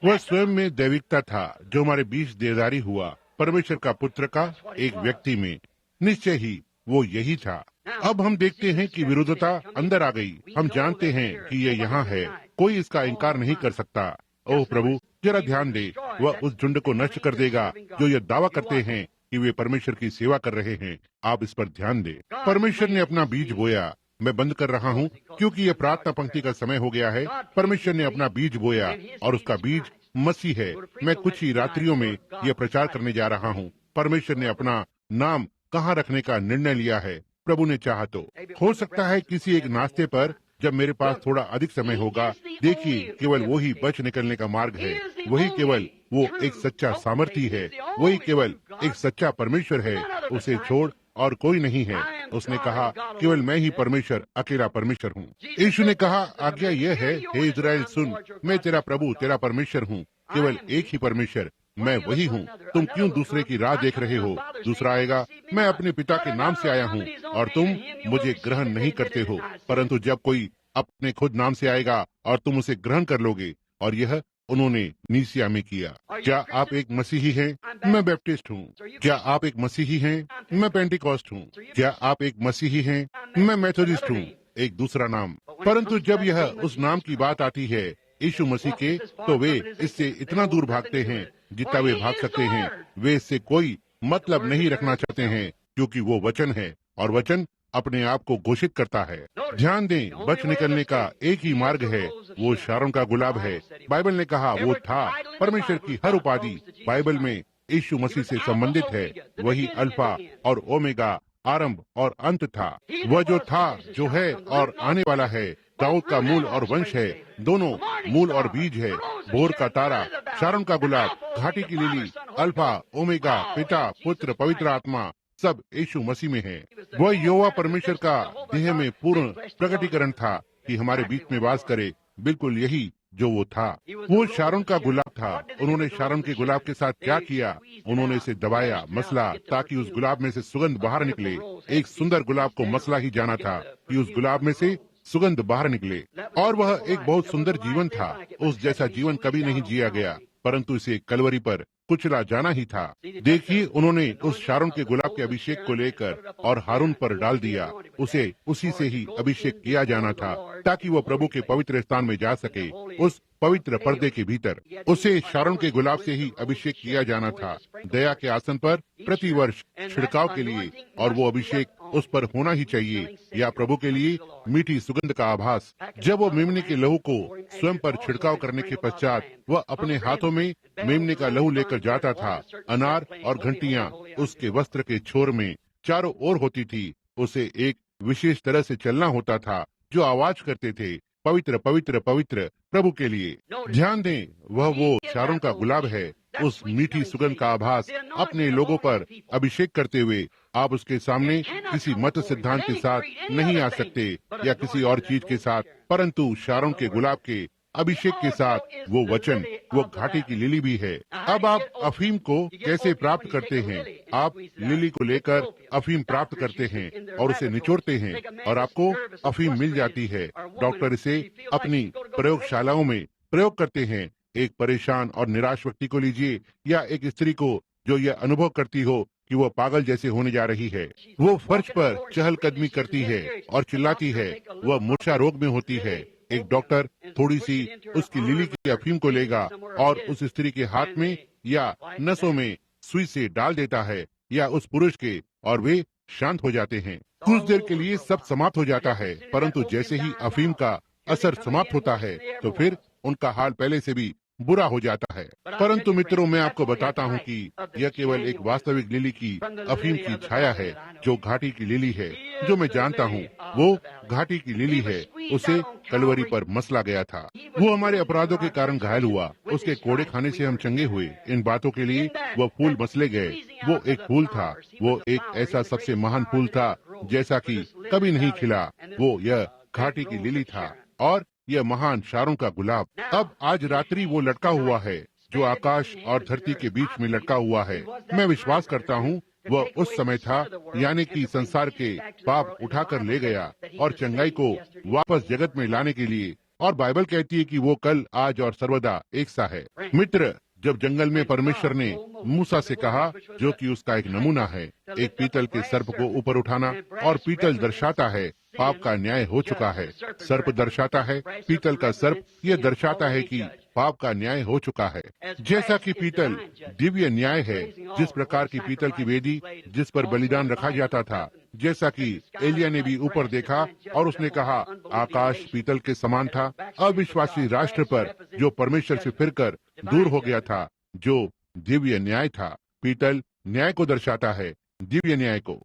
वह स्वयं में दैविकता था जो हमारे बीच देदारी हुआ परमेश्वर का पुत्र का एक व्यक्ति में। निश्चय ही वो यही था। अब हम देखते हैं कि विरोधता अंदर आ गई। हम जानते हैं कि ये यहाँ है, कोई इसका इनकार नहीं कर सकता। ओह प्रभु, जरा ध्यान दे, वह उस झुंड को नष्ट कर देगा जो यह दावा करते हैं कि वे परमेश्वर की सेवा कर रहे हैं। आप इस पर ध्यान दें। परमेश्वर ने अपना बीज बोया। मैं बंद कर रहा हूँ क्योंकि यह प्रार्थना पंक्ति का समय हो गया है। परमेश्वर ने अपना बीज बोया और उसका बीज मसीह है। मैं कुछ ही रात्रियों में यह प्रचार करने जा रहा हूँ। परमेश्वर ने अपना नाम कहाँ रखने का निर्णय लिया है, प्रभु ने चाहा तो। हो सकता है किसी एक नाश्ते पर, जब मेरे पास थोड़ा अधिक समय होगा। देखिए, केवल वही बच निकलने का मार्ग है। वही केवल वो एक सच्चा सामर्थी है। वही केवल एक सच्चा परमेश्वर है। उसे छोड़ और कोई नहीं है। उसने कहा, केवल मैं ही परमेश्वर, अकेला परमेश्वर हूँ। यीशु ने कहा, आज्ञा यह है, हे इज़राइल सुन, मैं तेरा प्रभु, तेरा परमेश्वर हूँ, केवल एक ही परमेश्वर, मैं वही हूँ। तुम क्यों दूसरे की राह देख रहे हो? दूसरा आएगा, मैं अपने पिता के नाम से आया हूँ और तुम मुझे ग्रहण नहीं करते हो, परंतु जब कोई अपने खुद नाम से आएगा और तुम उसे ग्रहण कर लोगे। और यह उन्होंने नीसिया में किया। क्या आप एक मसीही हैं? मैं बैप्टिस्ट हूँ। क्या आप एक मसीही हैं? मैं पेंटिकॉस्ट हूँ। क्या आप एक मसीही हैं? मैं मेथोडिस्ट हूँ, एक दूसरा नाम। परंतु जब यह उस नाम की बात आती है, यीशु मसीह के, तो वे इससे इतना दूर भागते हैं जितना वे भाग सकते हैं। वे इससे कोई मतलब नहीं रखना चाहते हैं, क्योंकि वो वचन है और वचन अपने आप को घोषित करता है। ध्यान दें, बच निकलने का एक ही मार्ग है, वो शारोन का गुलाब है। बाइबल ने कहा वो था। परमेश्वर की हर उपाधि बाइबल में यीशु मसीह से संबंधित है। वही अल्फा और ओमेगा, आरंभ और अंत था। वह जो था, जो है और आने वाला है। दाऊद का मूल और वंश है, दोनों मूल और बीज है। भोर का तारा, शारोन का गुलाब, घाटी की लिली, अल्फा ओमेगा, पिता पुत्र पवित्र आत्मा, सब यीशु मसीह में है। वह यहोवा परमेश्वर का देह में पूर्ण प्रकटीकरण था कि हमारे बीच में वास करे। बिल्कुल यही जो वो था। वो शारोन का गुलाब था। उन्होंने शारोन के गुलाब के साथ क्या किया? उन्होंने इसे दबाया, मसला, ताकि उस गुलाब में से सुगंध बाहर निकले। एक सुंदर गुलाब को मसला ही जाना था कि उस गुलाब में से सुगंध बाहर निकले। और वह एक बहुत सुंदर जीवन था। उस जैसा जीवन कभी नहीं जिया गया, परंतु इसे कलवरी पर कुचला जाना ही था। देखिए, उन्होंने उस शारोन के गुलाब के अभिषेक को लेकर और हारून पर डाल दिया। उसे उसी से ही अभिषेक किया जाना था, ताकि वह प्रभु के पवित्र स्थान में जा सके, उस पवित्र पर्दे के भीतर। उसे शारोन के गुलाब से ही अभिषेक किया जाना था, दया के आसन पर प्रतिवर्ष छिड़काव के लिए। और वो अभिषेक उस पर होना ही चाहिए, या प्रभु के लिए मीठी सुगंध का आभास। जब वो मेमने के लहू को स्वयं पर छिड़काव करने के पश्चात वह अपने हाथों में मेमने का लहू लेकर जाता था। अनार और घंटियां उसके वस्त्र के छोर में चारों ओर होती थी। उसे एक विशेष तरह से चलना होता था, जो आवाज करते थे, पवित्र पवित्र पवित्र प्रभु के लिए। ध्यान दें, वह वो शारोन का गुलाब है। उस मीठी सुगंध का आभास अपने लोगों पर अभिषेक करते हुए आप उसके सामने किसी मत सिद्धांत के साथ नहीं आ सकते, या किसी और चीज के साथ, परंतु शारोन के गुलाब के अभिषेक के साथ। वो वचन, वो घाटी की लिली भी है। अब आप अफीम को कैसे प्राप्त करते हैं? आप लिली को लेकर अफीम प्राप्त करते हैं और उसे निचोड़ते हैं और आपको अफीम मिल जाती है। डॉक्टर इसे अपनी प्रयोगशालाओं में प्रयोग करते हैं। एक परेशान और निराश व्यक्ति को लीजिए, या एक स्त्री को जो यह अनुभव करती हो कि वो पागल जैसे होने जा रही है। वो फर्श पर चहलकदमी करती है और चिल्लाती है। वह मूर्छा रोग में होती है। एक डॉक्टर थोड़ी सी उसकी लिली की अफीम को लेगा और उस स्त्री के हाथ में या नसों में सुई से डाल देता है, या उस पुरुष के, और वे शांत हो जाते हैं। कुछ देर के लिए सब समाप्त हो जाता है, परंतु जैसे ही अफीम का असर समाप्त होता है, तो फिर उनका हाल पहले से भी बुरा हो जाता है। परंतु मित्रों, मैं आपको बताता हूँ कि यह केवल एक वास्तविक लिली की अफीम की छाया है, जो घाटी की लिली है। जो मैं जानता हूँ, वो घाटी की लिली है। उसे कलवरी पर मसला गया था। वो हमारे अपराधों के कारण घायल हुआ। उसके कोड़े खाने से हम चंगे हुए। इन बातों के लिए वो फूल मसले गए। वो एक फूल था। वो एक ऐसा सबसे महान फूल था जैसा कि कभी नहीं खिला। वो यह घाटी की लिली था और यह महान शारोन का गुलाब। अब आज रात्रि वो लटका हुआ है, जो आकाश और धरती के बीच में लटका हुआ है। मैं विश्वास करता हूँ वह उस समय था, यानी कि संसार के पाप उठाकर ले गया और चंगाई को वापस जगत में लाने के लिए। और बाइबल कहती है कि वो कल, आज और सर्वदा एक सा है। मित्र, जब जंगल में परमेश्वर ने मूसा से कहा, जो कि उसका एक नमूना है, एक पीतल के सर्प को ऊपर उठाना, और पीतल दर्शाता है पाप का न्याय हो चुका है। सर्प दर्शाता है पीतल का सर्प, यह दर्शाता है कि पाप का न्याय हो चुका है। जैसा कि पीतल दिव्य न्याय है, जिस प्रकार की पीतल की वेदी जिस पर बलिदान रखा जाता था, जैसा कि एलिया ने भी ऊपर देखा और उसने कहा आकाश पीतल के समान था। अविश्वासी राष्ट्र पर जो परमेश्वर से फिरकर दूर हो गया था, जो दिव्य न्याय था। पीतल न्याय को दर्शाता है, दिव्य न्याय को,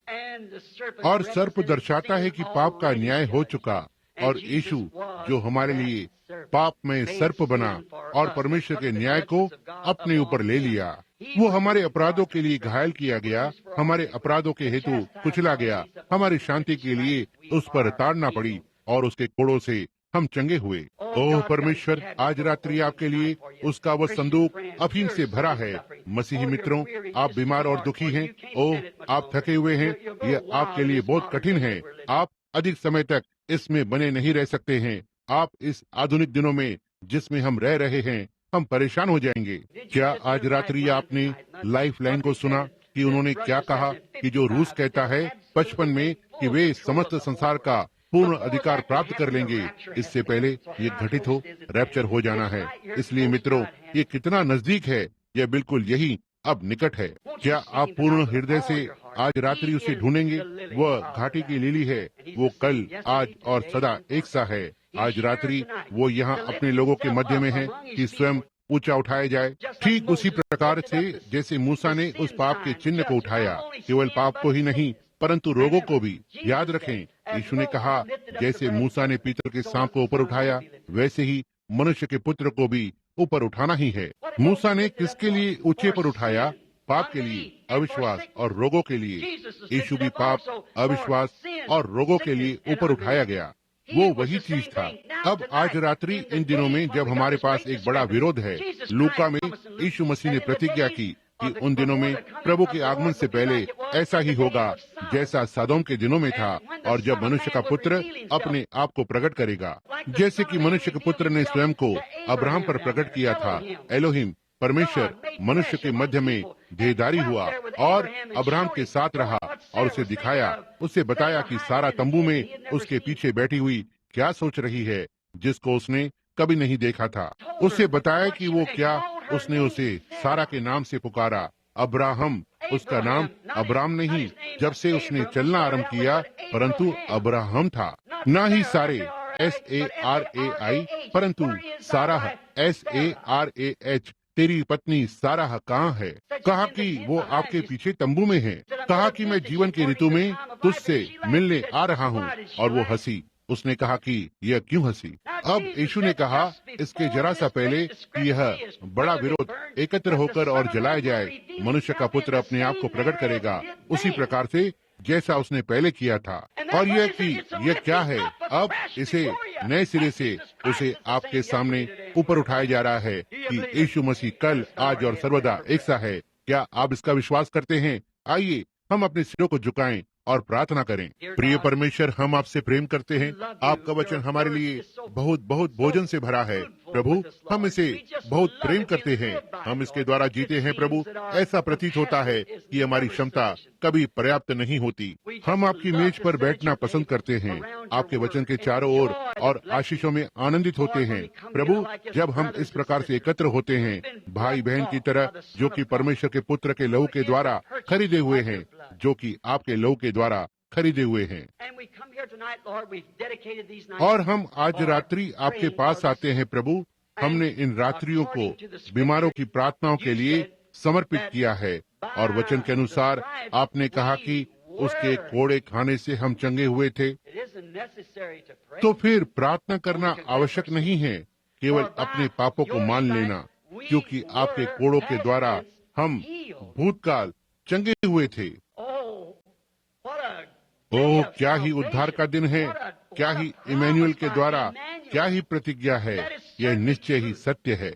और सर्प दर्शाता है कि पाप का न्याय हो चुका। और यीशु जो हमारे लिए पाप में सर्प बना और परमेश्वर के न्याय को अपने ऊपर ले लिया। वो हमारे अपराधों के लिए घायल किया गया, हमारे अपराधों के हेतु कुचला गया, हमारी शांति के लिए उस पर ताड़ना पड़ी और उसके कोड़ों से हम चंगे हुए। ओह परमेश्वर, आज रात्रि आपके लिए उसका वह संदूक अफीम से भरा है। मसीही मित्रों, आप बीमार और दुखी हैं, ओह आप थके हुए हैं, यह आपके लिए बहुत कठिन है। आप अधिक समय तक इसमें बने नहीं रह सकते हैं। आप इस आधुनिक दिनों में जिसमें हम रह रहे हैं, हम परेशान हो जाएंगे। क्या आज रात्रि आपने लाइफ लाइन को सुना कि उन्होंने क्या कहा कि जो रूस कहता है 55 में कि वे समस्त संसार का पूर्ण अधिकार प्राप्त कर लेंगे, इससे पहले ये घटित हो, रैप्चर हो जाना है। इसलिए मित्रों, ये कितना नजदीक है, यह बिल्कुल यही अब निकट है। क्या आप पूर्ण हृदय से आज रात्रि उसे ढूंढेंगे? वह घाटी की लिली है, वो कल, आज और सदा एक सा है। आज रात्रि वो यहाँ अपने लोगों के मध्य में है कि स्वयं ऊंचा उठाया जाए, ठीक उसी प्रकार से जैसे मूसा ने उस पाप के चिन्ह को उठाया। केवल पाप को ही नहीं परंतु रोगों को भी। याद रखें, यीशु ने कहा, जैसे मूसा ने पीतल के सांप को ऊपर उठाया, वैसे ही मनुष्य के पुत्र को भी ऊपर उठाना ही है। मूसा ने किसके लिए ऊंचे पर उठाया? पाप के लिए, अविश्वास और रोगों के लिए। यीशु भी पाप, अविश्वास और रोगों के लिए ऊपर उठाया गया। वो वही चीज था। अब आज रात्रि, इन दिनों में जब हमारे पास एक बड़ा विरोध है, लूका में यीशु मसीह ने प्रतिज्ञा की कि उन दिनों में प्रभु के आगमन से पहले ऐसा ही होगा जैसा सदोम के दिनों में था, और जब मनुष्य का पुत्र अपने आप को प्रकट करेगा, जैसे कि मनुष्य के पुत्र ने स्वयं को अब्राहम पर प्रकट किया था। एलोहिम परमेश्वर मनुष्य के मध्य में देहधारी हुआ और अब्राहम के साथ रहा और उसे दिखाया, उसे बताया कि सारा तंबू में उसके पीछे बैठी हुई क्या सोच रही है, जिसको उसने कभी नहीं देखा था। उसे बताया कि वो क्या, उसने उसे सारा के नाम से पुकारा। अब्राहम, उसका नाम अब्राम नहीं जब से उसने चलना आरंभ किया, परंतु अब्राहम था। ना ही सारे SARAI, परंतु सारा SARAH। तेरी पत्नी सारा कहाँ है? कहा कि वो आपके पीछे तंबू में है। कहा कि मैं जीवन की ऋतु में तुझसे मिलने आ रहा हूँ। और वो हंसी। उसने कहा कि यह क्यों हंसी? अब यीशु ने कहा, इसके जरा सा पहले कि यह बड़ा विरोध एकत्र होकर और जलाया जाए, मनुष्य का पुत्र अपने आप को प्रकट करेगा उसी प्रकार से जैसा उसने पहले किया था। और यह कि यह क्या है, अब इसे नए सिरे से उसे आपके सामने ऊपर उठाया जा रहा है कि यीशु मसीह कल, आज और सर्वदा एक सा है। क्या आप इसका विश्वास करते हैं? आइए हम अपने सिरों को झुकाएं और प्रार्थना करें। प्रिय परमेश्वर, हम आपसे प्रेम करते हैं। आपका वचन हमारे लिए बहुत बहुत भोजन से भरा है प्रभु। हम इसे बहुत प्रेम करते हैं, हम इसके द्वारा जीते हैं प्रभु। ऐसा प्रतीत होता है कि हमारी क्षमता कभी पर्याप्त नहीं होती। हम आपकी मेज पर बैठना पसंद करते हैं, आपके वचन के चारों ओर और आशीषों में आनंदित होते हैं प्रभु। जब हम इस प्रकार से एकत्र होते हैं, भाई बहन की तरह, जो कि परमेश्वर के पुत्र के लहू के द्वारा खरीदे हुए हैं, जो कि आपके लहू के द्वारा खरीदे हुए हैं, और हम आज रात्रि आपके पास आते हैं प्रभु। हमने इन रात्रियों को बीमारों की प्रार्थनाओं के लिए समर्पित किया है, और वचन के अनुसार आपने कहा कि उसके कोड़े खाने से हम चंगे हुए थे। तो फिर प्रार्थना करना आवश्यक नहीं है, केवल अपने पापों को मान लेना, क्योंकि आपके कोड़ों के द्वारा हम भूतकाल चंगे हुए थे। ओह, क्या ही उद्धार का दिन है, क्या ही इमैनुअल के द्वारा, क्या ही प्रतिज्ञा है। यह निश्चय ही सत्य है।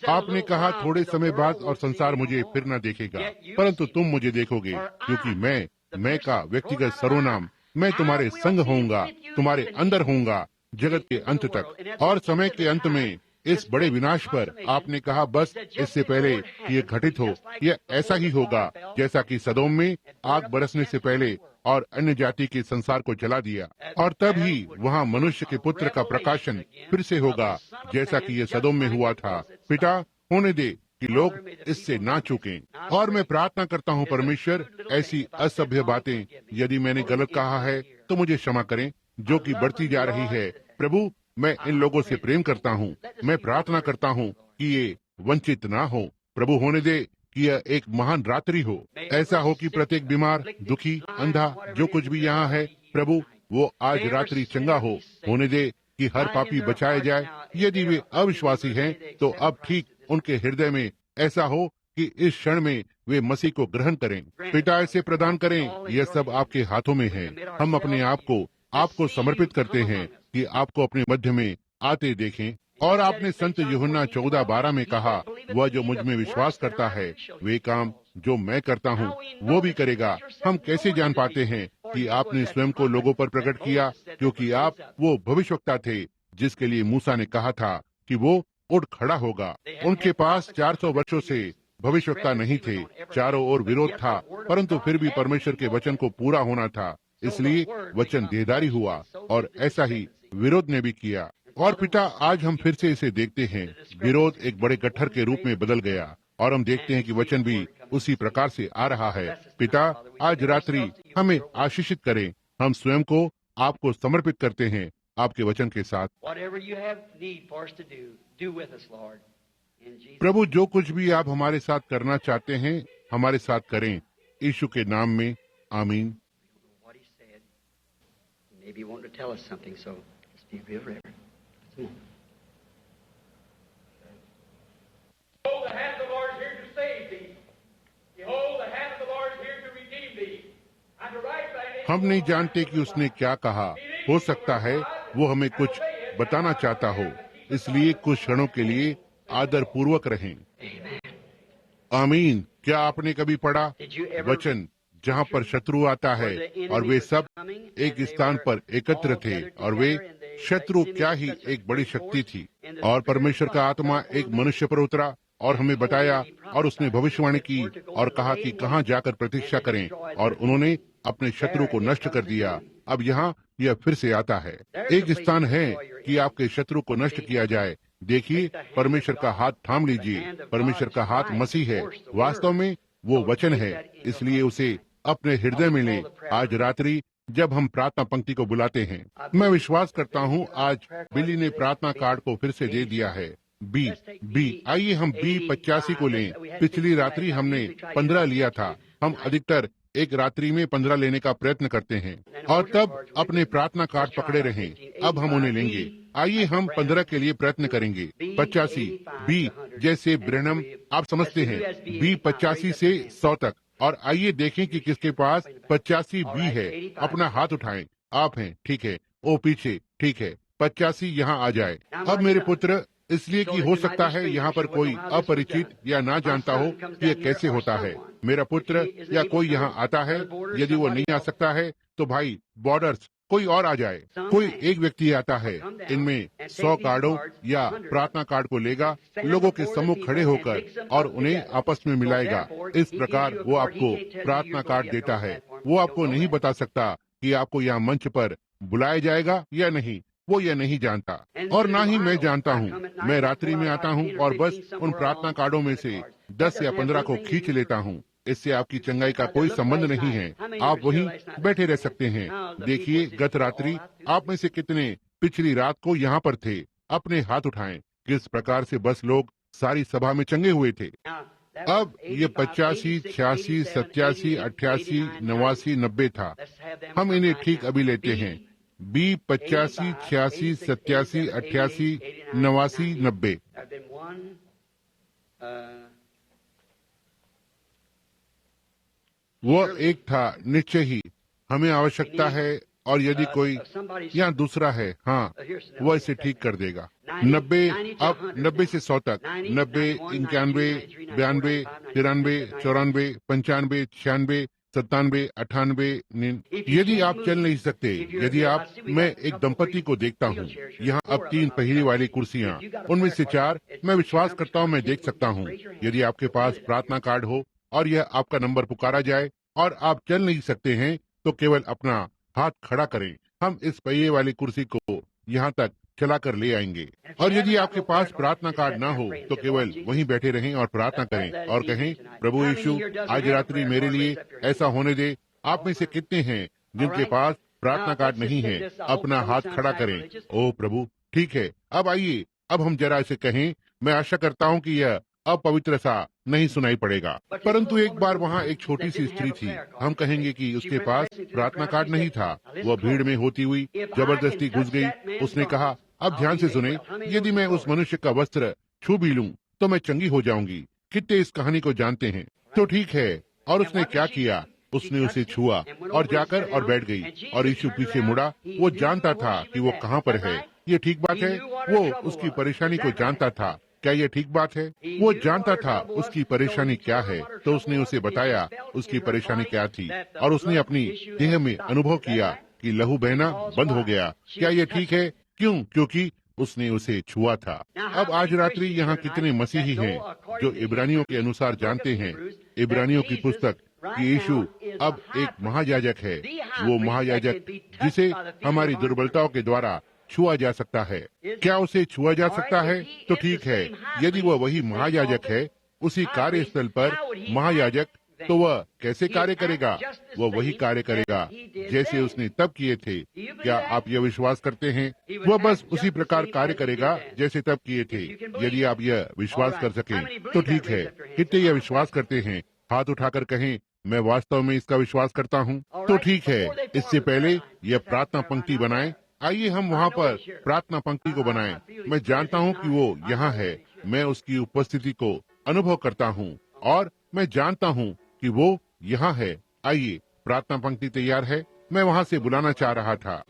आपने कहा थोड़े समय बाद और संसार मुझे फिर न देखेगा, परंतु तुम मुझे देखोगे, क्योंकि मैं का व्यक्तिगत सर्वनाम, मैं तुम्हारे संग होऊंगा, तुम्हारे अंदर होऊंगा जगत के अंत तक। और समय के अंत में इस बड़े विनाश पर आपने कहा, बस इससे पहले कि ये घटित हो, यह ऐसा ही होगा जैसा कि सदोम में आग बरसने से पहले और अन्य जाति के संसार को जला दिया, और तब ही वहाँ मनुष्य के पुत्र का प्रकाशन फिर से होगा, जैसा कि ये सदोम में हुआ था। पिता, होने दे कि लोग इससे ना चूकें। और मैं प्रार्थना करता हूँ परमेश्वर, ऐसी असभ्य बातें यदि मैंने गलत कहा है तो मुझे क्षमा करें, जो कि बढ़ती जा रही है प्रभु। मैं इन लोगों से प्रेम करता हूँ। मैं प्रार्थना करता हूँ कि ये वंचित ना हो प्रभु। होने दे कि यह एक महान रात्रि हो, ऐसा हो कि प्रत्येक बीमार, दुखी, अंधा, जो कुछ भी यहाँ है प्रभु, वो आज रात्रि चंगा हो। होने दे कि हर पापी बचाए जाए। यदि वे अविश्वासी हैं तो अब ठीक उनके हृदय में ऐसा हो कि इस क्षण में वे मसीह को ग्रहण करें। पिता ऐसे प्रदान करें, यह सब आपके हाथों में है। हम अपने आप को आपको समर्पित करते हैं कि आपको अपने मध्य में आते देखें। और आपने संत यूहन्ना 14:12 में कहा, वह जो मुझ में विश्वास करता है वे काम जो मैं करता हूँ वो भी करेगा। हम कैसे जान पाते हैं कि आपने स्वयं को लोगों पर प्रकट किया, क्योंकि आप वो भविष्यवक्ता थे जिसके लिए मूसा ने कहा था कि वो उठ खड़ा होगा। उनके पास 400 वर्षों से भविष्यवक्ता नहीं थे, चारों ओर विरोध था, परंतु फिर भी परमेश्वर के वचन को पूरा होना था, इसलिए वचन देहधारी हुआ और ऐसा ही विरोध ने भी किया। और पिता, आज हम फिर से इसे देखते हैं, विरोध एक बड़े गट्ठर के रूप में बदल गया और हम देखते हैं कि वचन भी उसी प्रकार से आ रहा है। पिता, आज रात्रि हमें आशीषित करें। हम स्वयं को आपको समर्पित करते हैं आपके वचन के साथ। प्रभु, जो कुछ भी आप हमारे साथ करना चाहते हैं हमारे साथ करें, यीशु के नाम में, आमीन। Behold, the hand of the Lord is here to save thee. Behold, the hand of the Lord is here to redeem thee. And to write thy name. हम नहीं जानते कि उसने क्या कहा। हो सकता है वो हमें कुछ बताना चाहता हो, इसलिए कुछ क्षणों के लिए आदर पूर्वक रहें। आमीन। क्या आपने कभी पढ़ा वचन जहाँ पर शत्रु आता है और वे सब एक स्थान पर एकत्र थे, और वे शत्रु क्या ही एक बड़ी शक्ति थी, और परमेश्वर का आत्मा एक मनुष्य पर उतरा और हमें बताया, और उसने भविष्यवाणी की और कहा कि कहाँ जाकर प्रतीक्षा करें, और उन्होंने अपने शत्रु को नष्ट कर दिया। अब यहाँ यह फिर से आता है, एक स्थान है कि आपके शत्रु को नष्ट किया जाए। देखिए, परमेश्वर का हाथ थाम लीजिए। परमेश्वर का हाथ मसीह है, वास्तव में वो वचन है, इसलिए उसे अपने हृदय में लें। आज रात्रि जब हम प्रार्थना पंक्ति को बुलाते हैं, मैं विश्वास करता हूँ आज बिली ने प्रार्थना कार्ड को फिर से दे दिया है। बी आइए हम B85 को लें। पिछली रात्रि हमने 15 लिया था। हम अधिकतर एक रात्रि में 15 लेने का प्रयत्न करते हैं और तब अपने प्रार्थना कार्ड पकड़े रहें। अब हम उन्हें लेंगे। आइए हम 15 के लिए प्रयत्न करेंगे। 85 बी जैसे ब्रैनम, आप समझते हैं, B85 से 100 तक। और आइए देखें कि किसके पास 85 बी है। अपना हाथ उठाएं। आप हैं, ठीक है। ओ पीछे, ठीक है। 85 यहाँ आ जाए। अब मेरे पुत्र, इसलिए कि हो सकता है यहाँ पर कोई अपरिचित या ना जानता हो कि यह कैसे होता है। मेरा पुत्र या कोई यहाँ आता है, यदि वो नहीं आ सकता है तो भाई बॉर्डर्स कोई और आ जाए। कोई एक व्यक्ति आता है, इनमें 100 कार्डों या प्रार्थना कार्ड को लेगा, लोगों के सम्मुख खड़े होकर और उन्हें आपस में मिलाएगा। इस प्रकार वो आपको प्रार्थना कार्ड देता है। वो आपको नहीं बता सकता कि आपको यहाँ मंच पर बुलाया जाएगा या नहीं, वो यह नहीं जानता, और ना ही मैं जानता हूँ। मैं रात्रि में आता हूँ और बस उन प्रार्थना कार्डों में से 10 या 15 को खींच लेता हूँ। इससे आपकी चंगाई का कोई संबंध नहीं है। आप वहीं बैठे रह सकते हैं। देखिए, गत रात्रि आप में से कितने पिछली रात को यहाँ पर थे? अपने हाथ उठाएं। किस प्रकार से बस लोग सारी सभा में चंगे हुए थे। अब ये 85, 86, 87, 88, 89, 90 था। हम इन्हें ठीक अभी लेते हैं। B85, 86, 87, 88, 89, 90। वो एक था निश्चय ही। हमें आवश्यकता है, और यदि कोई यहाँ दूसरा है, हाँ, वो इसे ठीक कर देगा। 90, अब 90 से 100 तक। 90, 91, 92, 93, 94, 95, 96, 97, 98। यदि आप चल नहीं सकते, यदि आप, मैं एक दंपति को देखता हूँ यहाँ। अब 3 पहली वाली कुर्सियाँ, उनमें से 4 मैं विश्वास करता हूँ मैं देख सकता हूँ। यदि आपके पास प्रार्थना कार्ड हो और यह आपका नंबर पुकारा जाए और आप चल नहीं सकते हैं, तो केवल अपना हाथ खड़ा करें। हम इस पहिए वाली कुर्सी को यहाँ तक चला कर ले आएंगे। और यदि आपके पास प्रार्थना कार्ड ना हो तो केवल वहीं बैठे रहें और प्रार्थना करें और कहें, प्रभु यीशु, आज रात्रि मेरे लिए ऐसा होने दे। आप में से कितने हैं जिनके पास प्रार्थना कार्ड नहीं है? अपना हाथ खड़ा करें। ओह प्रभु, ठीक है। अब आइए, अब हम जरा इसे कहें। मैं आशा करता हूँ कि यह अपवित्र सा नहीं सुनाई पड़ेगा, परंतु एक बार वहाँ एक छोटी सी स्त्री थी। हम कहेंगे कि उसके पास प्रार्थना कार्ड नहीं था। वह भीड़ में होती हुई जबरदस्ती घुस गई। उसने कहा, अब ध्यान से सुने, यदि मैं उस मनुष्य का वस्त्र छू भी लूं तो मैं चंगी हो जाऊंगी। कितने इस कहानी को जानते हैं। तो ठीक है, और उसने क्या किया? उसने उसे छुआ और जाकर और बैठ गई और यीशु पीछे मुड़ा। वो जानता था कि वो कहाँ पर है। ये ठीक बात है। वो उसकी परेशानी को जानता था। क्या ये ठीक बात है? वो जानता था उसकी परेशानी क्या है, तो उसने उसे बताया उसकी परेशानी क्या थी, और उसने अपनी देह में अनुभव किया कि लहू बहना बंद हो गया। क्या ये ठीक है? क्यों? क्योंकि उसने उसे छुआ था। अब आज रात्रि यहाँ कितने मसीही हैं जो इब्रानियों के अनुसार जानते हैं, इब्रानियों की पुस्तक, कि यीशु अब एक महायाजक है। वो महायाजक जिसे हमारी दुर्बलताओं के द्वारा छुआ जा सकता है। क्या उसे छुआ जा सकता है? तो ठीक है, यदि वह वही महायाजक है, उसी कार्यस्थल पर महायाजक, तो वह कैसे कार्य करेगा? वह वही कार्य करेगा जैसे उसने तब किए थे। क्या आप यह विश्वास करते हैं? वह बस उसी प्रकार कार्य करेगा जैसे तब किए थे। यदि आप यह विश्वास कर सकें तो ठीक है। कितने यह विश्वास करते हैं? हाथ उठाकर कहें, मैं वास्तव में इसका विश्वास करता हूँ। तो ठीक है, इससे पहले यह प्रार्थना पंक्ति बनाएं। आइए हम वहाँ पर प्रार्थना पंक्ति को बनाएं। मैं जानता हूँ कि वो यहाँ है। मैं उसकी उपस्थिति को अनुभव करता हूँ और मैं जानता हूँ कि वो यहाँ है। आइए, प्रार्थना पंक्ति तैयार है। मैं वहाँ से बुलाना चाह रहा था।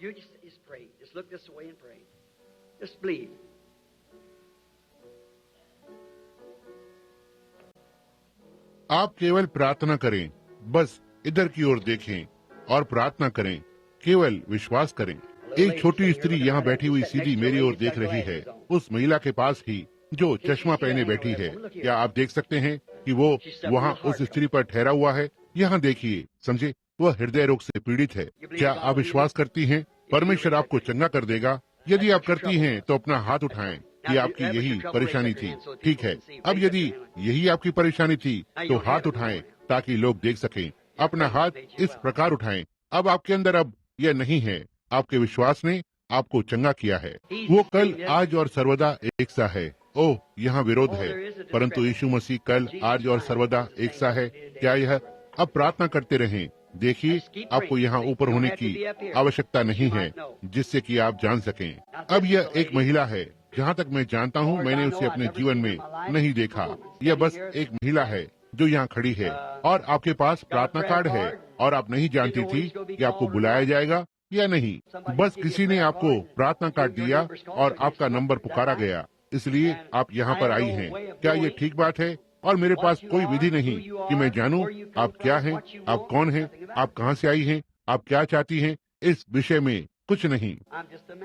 आप केवल प्रार्थना करें, बस इधर की ओर देखें और प्रार्थना करें, केवल विश्वास करें। एक छोटी स्त्री यहाँ बैठी हुई सीधी मेरी ओर देख रही है, उस महिला के पास ही जो चश्मा पहने बैठी है। क्या आप देख सकते हैं कि वो वहाँ उस स्त्री पर ठहरा हुआ है? यहाँ देखिए, समझे, वह हृदय रोग से पीड़ित है। क्या आप विश्वास करती हैं परमेश्वर आपको चंगा कर देगा? यदि आप करती हैं तो अपना हाथ उठाएं कि आपकी यही परेशानी थी। ठीक है, अब यदि यही आपकी परेशानी थी तो हाथ उठाएं ताकि लोग देख सकें। अपना हाथ इस प्रकार उठाएं। अब आपके अंदर अब यह नहीं है। आपके विश्वास ने आपको चंगा किया है। वो कल, आज और सर्वदा एक सा है। ओह, यहाँ विरोध है, परंतु यीशु मसीह कल, आज और सर्वदा एक सा है। क्या यह? अब प्रार्थना करते रहें। देखिए, आपको यहाँ ऊपर होने की आवश्यकता नहीं है जिससे कि आप जान सकें। अब यह एक महिला है। जहाँ तक मैं जानता हूँ, मैंने उसे अपने जीवन में नहीं देखा। यह बस एक महिला है जो यहाँ खड़ी है और आपके पास प्रार्थना कार्ड है और आप नहीं जानती थी कि आपको बुलाया जाएगा या नहीं। बस किसी ने आपको प्रार्थना कार्ड दिया और आपका नंबर पुकारा गया, इसलिए आप यहाँ पर आई हैं। क्या ये ठीक बात है? और मेरे पास कोई विधि नहीं कि मैं जानूं आप क्या हैं, आप कौन हैं, आप कहाँ से आई हैं, आप क्या चाहती हैं। इस विषय में कुछ नहीं।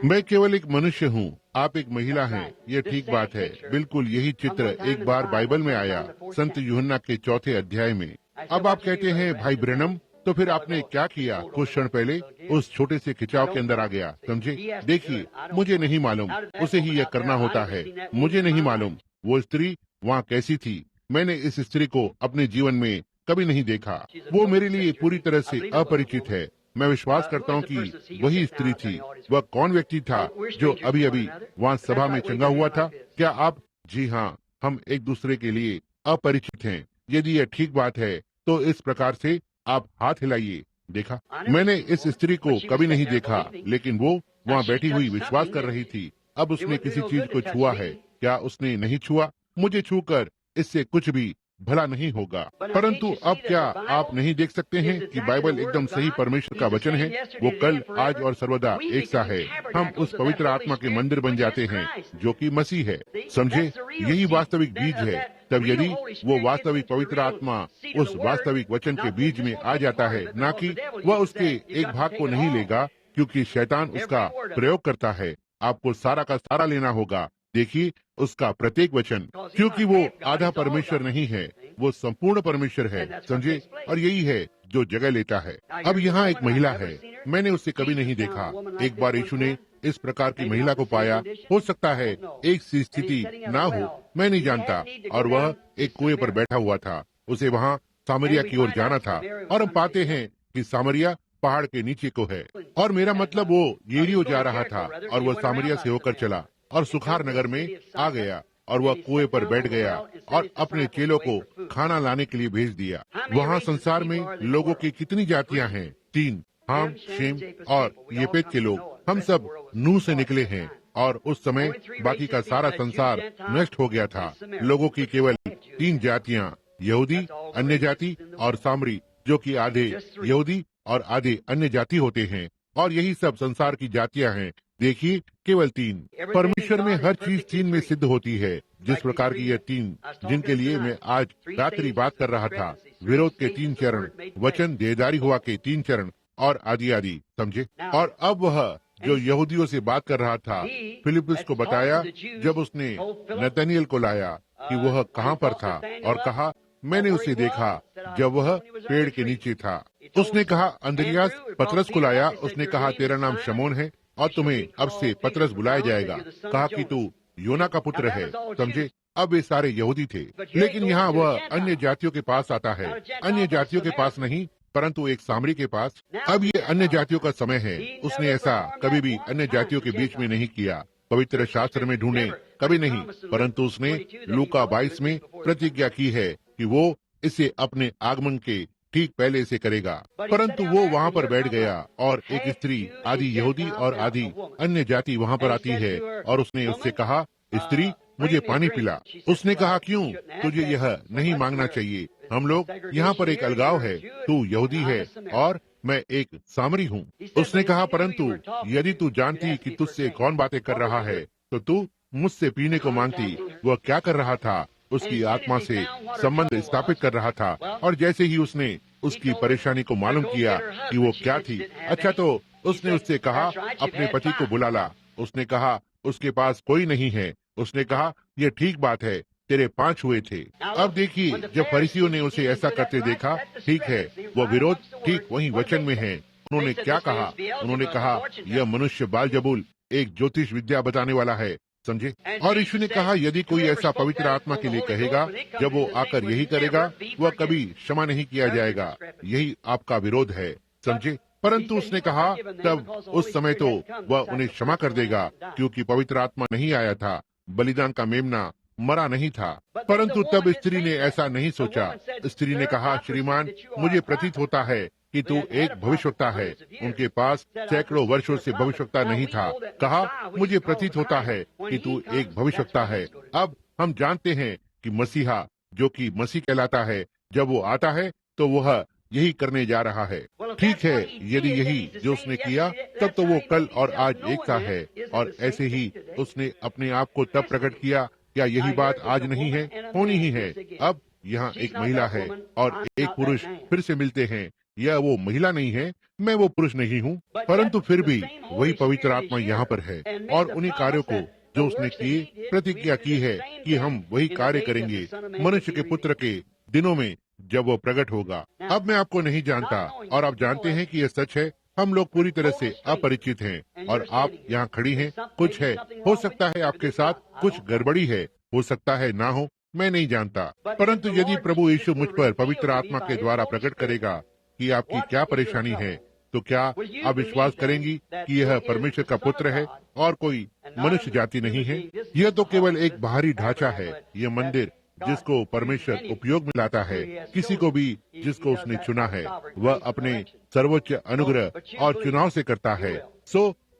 मैं केवल एक मनुष्य हूँ। आप एक महिला हैं। ये ठीक बात है। बिल्कुल यही चित्र एक बार बाइबल में आया, संत यूहन्ना के 4 अध्याय में। अब आप कहते हैं, भाई ब्रैनम, तो फिर आपने क्या किया? कुछ क्षण पहले उस छोटे से खिंचाव के अंदर आ गया, समझे। देखिए, मुझे नहीं मालूम, उसे ही यह करना होता है। मुझे नहीं मालूम वो स्त्री वहाँ कैसी थी। मैंने इस स्त्री को अपने जीवन में कभी नहीं देखा। वो मेरे लिए पूरी तरह से अपरिचित है। मैं विश्वास करता हूँ कि वही स्त्री थी। वह कौन व्यक्ति था जो अभी अभी वहाँ सभा में चंगा हुआ था? क्या आप? जी हाँ, हम एक दूसरे के लिए अपरिचित हैं। यदि यह ठीक बात है तो इस प्रकार से आप हाथ हिलाइए। देखा, मैंने इस स्त्री को कभी नहीं देखा, लेकिन वो वहाँ बैठी हुई विश्वास कर रही थी। अब उसने किसी चीज को छुआ है। क्या उसने नहीं छुआ? मुझे छूकर इससे कुछ भी भला नहीं होगा। परंतु अब क्या आप नहीं देख सकते हैं कि बाइबल एकदम सही परमेश्वर का वचन है? वो कल, आज और सर्वदा एक सा है। हम उस पवित्र आत्मा के मंदिर बन जाते हैं जो कि मसीह है। समझे, यही वास्तविक बीज है। तब यदि वो वास्तविक पवित्र आत्मा उस वास्तविक वचन के बीज में आ जाता है, ना कि वह उसके एक भाग को नहीं लेगा, क्योंकि शैतान उसका प्रयोग करता है। आपको सारा का सारा लेना होगा। देखिए, उसका प्रत्येक वचन, क्योंकि वो आधा परमेश्वर नहीं है, वो संपूर्ण परमेश्वर है, समझे। और यही है जो जगह लेता है। अब यहाँ एक महिला है। मैंने उसे कभी नहीं देखा। एक बार यीशु ने इस प्रकार की महिला को पाया। हो सकता है एक सी स्थिति ना हो, मैं नहीं जानता। और वह एक कुएं पर बैठा हुआ था। उसे वहाँ सामरिया की ओर जाना था। और हम पाते हैं कि सामरिया पहाड़ के नीचे को है। और मेरा मतलब वो यरीहो जा रहा था और वह सामरिया से होकर चला और सुखार नगर में आ गया और वह कुएं पर बैठ गया और अपने चेलों को खाना लाने के लिए भेज दिया। वहाँ संसार में लोगों की कितनी जातियाँ हैं? 3, हाम, शेम और येपेत के लोग। हम सब नूह से निकले हैं और उस समय बाकी का सारा संसार नष्ट हो गया था। लोगों की केवल तीन जातियां, यहूदी, अन्य जाति और सामरी, जो कि आधे यहूदी और आधे अन्य जाति होते हैं, और यही सब संसार की जातियां हैं। देखिए, केवल तीन। परमेश्वर में हर चीज तीन में सिद्ध होती है। जिस प्रकार की ये तीन, जिनके लिए मैं आज रात्रि बात कर रहा था, विरोध के तीन चरण, वचन देहधारी हुआ के तीन चरण, और आदि आदि, समझे। और अब वह जो यहूदियों से बात कर रहा था, फिलिप्पुस को बताया, जब उसने नतनएल को लाया कि वह कहाँ पर था, और कहा, मैंने उसे देखा जब वह पेड़ के नीचे था। उसने कहा, अंद्रियास पतरस को लाया। उसने कहा, तेरा नाम शमौन है और तुम्हें अब से पतरस बुलाया जाएगा। कहा कि तू योना का पुत्र है, समझे। अब वे सारे यहूदी थे, लेकिन यहाँ वह अन्य जातियों के पास आता है। अन्य जातियों के पास नहीं, परंतु एक सामरी के पास। अब ये अन्य जातियों का समय है। उसने ऐसा कभी भी अन्य जातियों के बीच में नहीं किया। पवित्र शास्त्र में ढूंढे, कभी नहीं, परंतु उसने लूका 22 में प्रतिज्ञा की है कि वो इसे अपने आगमन के ठीक पहले से करेगा। परंतु वो वहाँ पर बैठ गया, और एक स्त्री, आधी यहूदी और आधी अन्य जाति वहाँ पर आती है, और उसने उससे कहा, स्त्री, मुझे पानी पिला। उसने कहा, क्यों? तुझे यह नहीं मांगना चाहिए। हम लोग यहाँ पर एक अलगाव है। तू यहूदी है और मैं एक सामरी हूँ। उसने कहा, परंतु यदि तू जानती कि तुझसे कौन बातें कर रहा है, तो तू मुझसे पीने को मांगती। वह क्या कर रहा था? उसकी आत्मा से संबंध स्थापित कर रहा था। और जैसे ही उसने उसकी परेशानी को मालूम किया कि वो क्या थी, अच्छा, तो उसने उससे कहा, अपने पति को बुला ला। उसने कहा, उसके पास कोई नहीं है। उसने कहा, यह ठीक बात है, तेरे 5 हुए थे। अब देखिए, जब फरीसियों ने उसे ऐसा करते देखा, ठीक है, वह विरोध ठीक वही वचन में है। उन्होंने क्या कहा? उन्होंने कहा, यह मनुष्य बालजबूल, एक ज्योतिष विद्या बताने वाला है, समझे। और यीशु ने कहा, यदि कोई ऐसा पवित्र आत्मा के लिए कहेगा, जब वो आकर यही करेगा, वह कभी क्षमा नहीं किया जाएगा। यही आपका विरोध है, समझे। परंतु उसने कहा, तब उस समय तो वह उन्हें क्षमा कर देगा, क्योंकि पवित्र आत्मा नहीं आया था, बलिदान का मेमना मरा नहीं था। परंतु तब स्त्री ने ऐसा नहीं सोचा। स्त्री ने कहा, श्रीमान, मुझे प्रतीत होता है कि तू एक भविष्यवक्ता है। उनके पास सैकड़ों वर्षों से भविष्यवक्ता नहीं था। कहा, मुझे प्रतीत होता है कि तू एक भविष्यवक्ता है। अब हम जानते हैं कि मसीहा, जो कि मसीह कहलाता है, जब वो आता है तो वह यही करने जा रहा है। ठीक है, यदि यही जो उसने किया, तब तो वो कल और आज एक सा है। और ऐसे ही उसने अपने आप को तब प्रकट किया। क्या यही बात आज नहीं है? होनी ही है। अब यहाँ एक महिला है और एक पुरुष फिर से मिलते हैं। यह वो महिला नहीं है, मैं वो पुरुष नहीं हूँ, परंतु फिर भी वही पवित्र आत्मा यहाँ पर है, और उन्हीं कार्यों को जो उसने किए, प्रतिज्ञा की है कि हम वही कार्य करेंगे मनुष्य के पुत्र के दिनों में, जब वो प्रकट होगा। अब मैं आपको नहीं जानता, और आप जानते हैं कि यह सच है। हम लोग पूरी तरह से अपरिचित हैं, और आप यहाँ खड़ी हैं। कुछ है, हो सकता है आपके साथ कुछ गड़बड़ी है, हो सकता है ना हो, मैं नहीं जानता। परंतु यदि प्रभु यीशु मुझ पर पवित्र आत्मा के द्वारा प्रकट करेगा कि आपकी क्या परेशानी है, तो क्या आप विश्वास करेंगी कि यह परमेश्वर का पुत्र है और कोई मनुष्य जाति नहीं है? यह तो केवल एक बाहरी ढांचा है। यह मंदिर जिसको परमेश्वर उपयोग में लाता है, किसी को भी जिसको उसने चुना है, वह अपने सर्वोच्च अनुग्रह और चुनाव से करता है।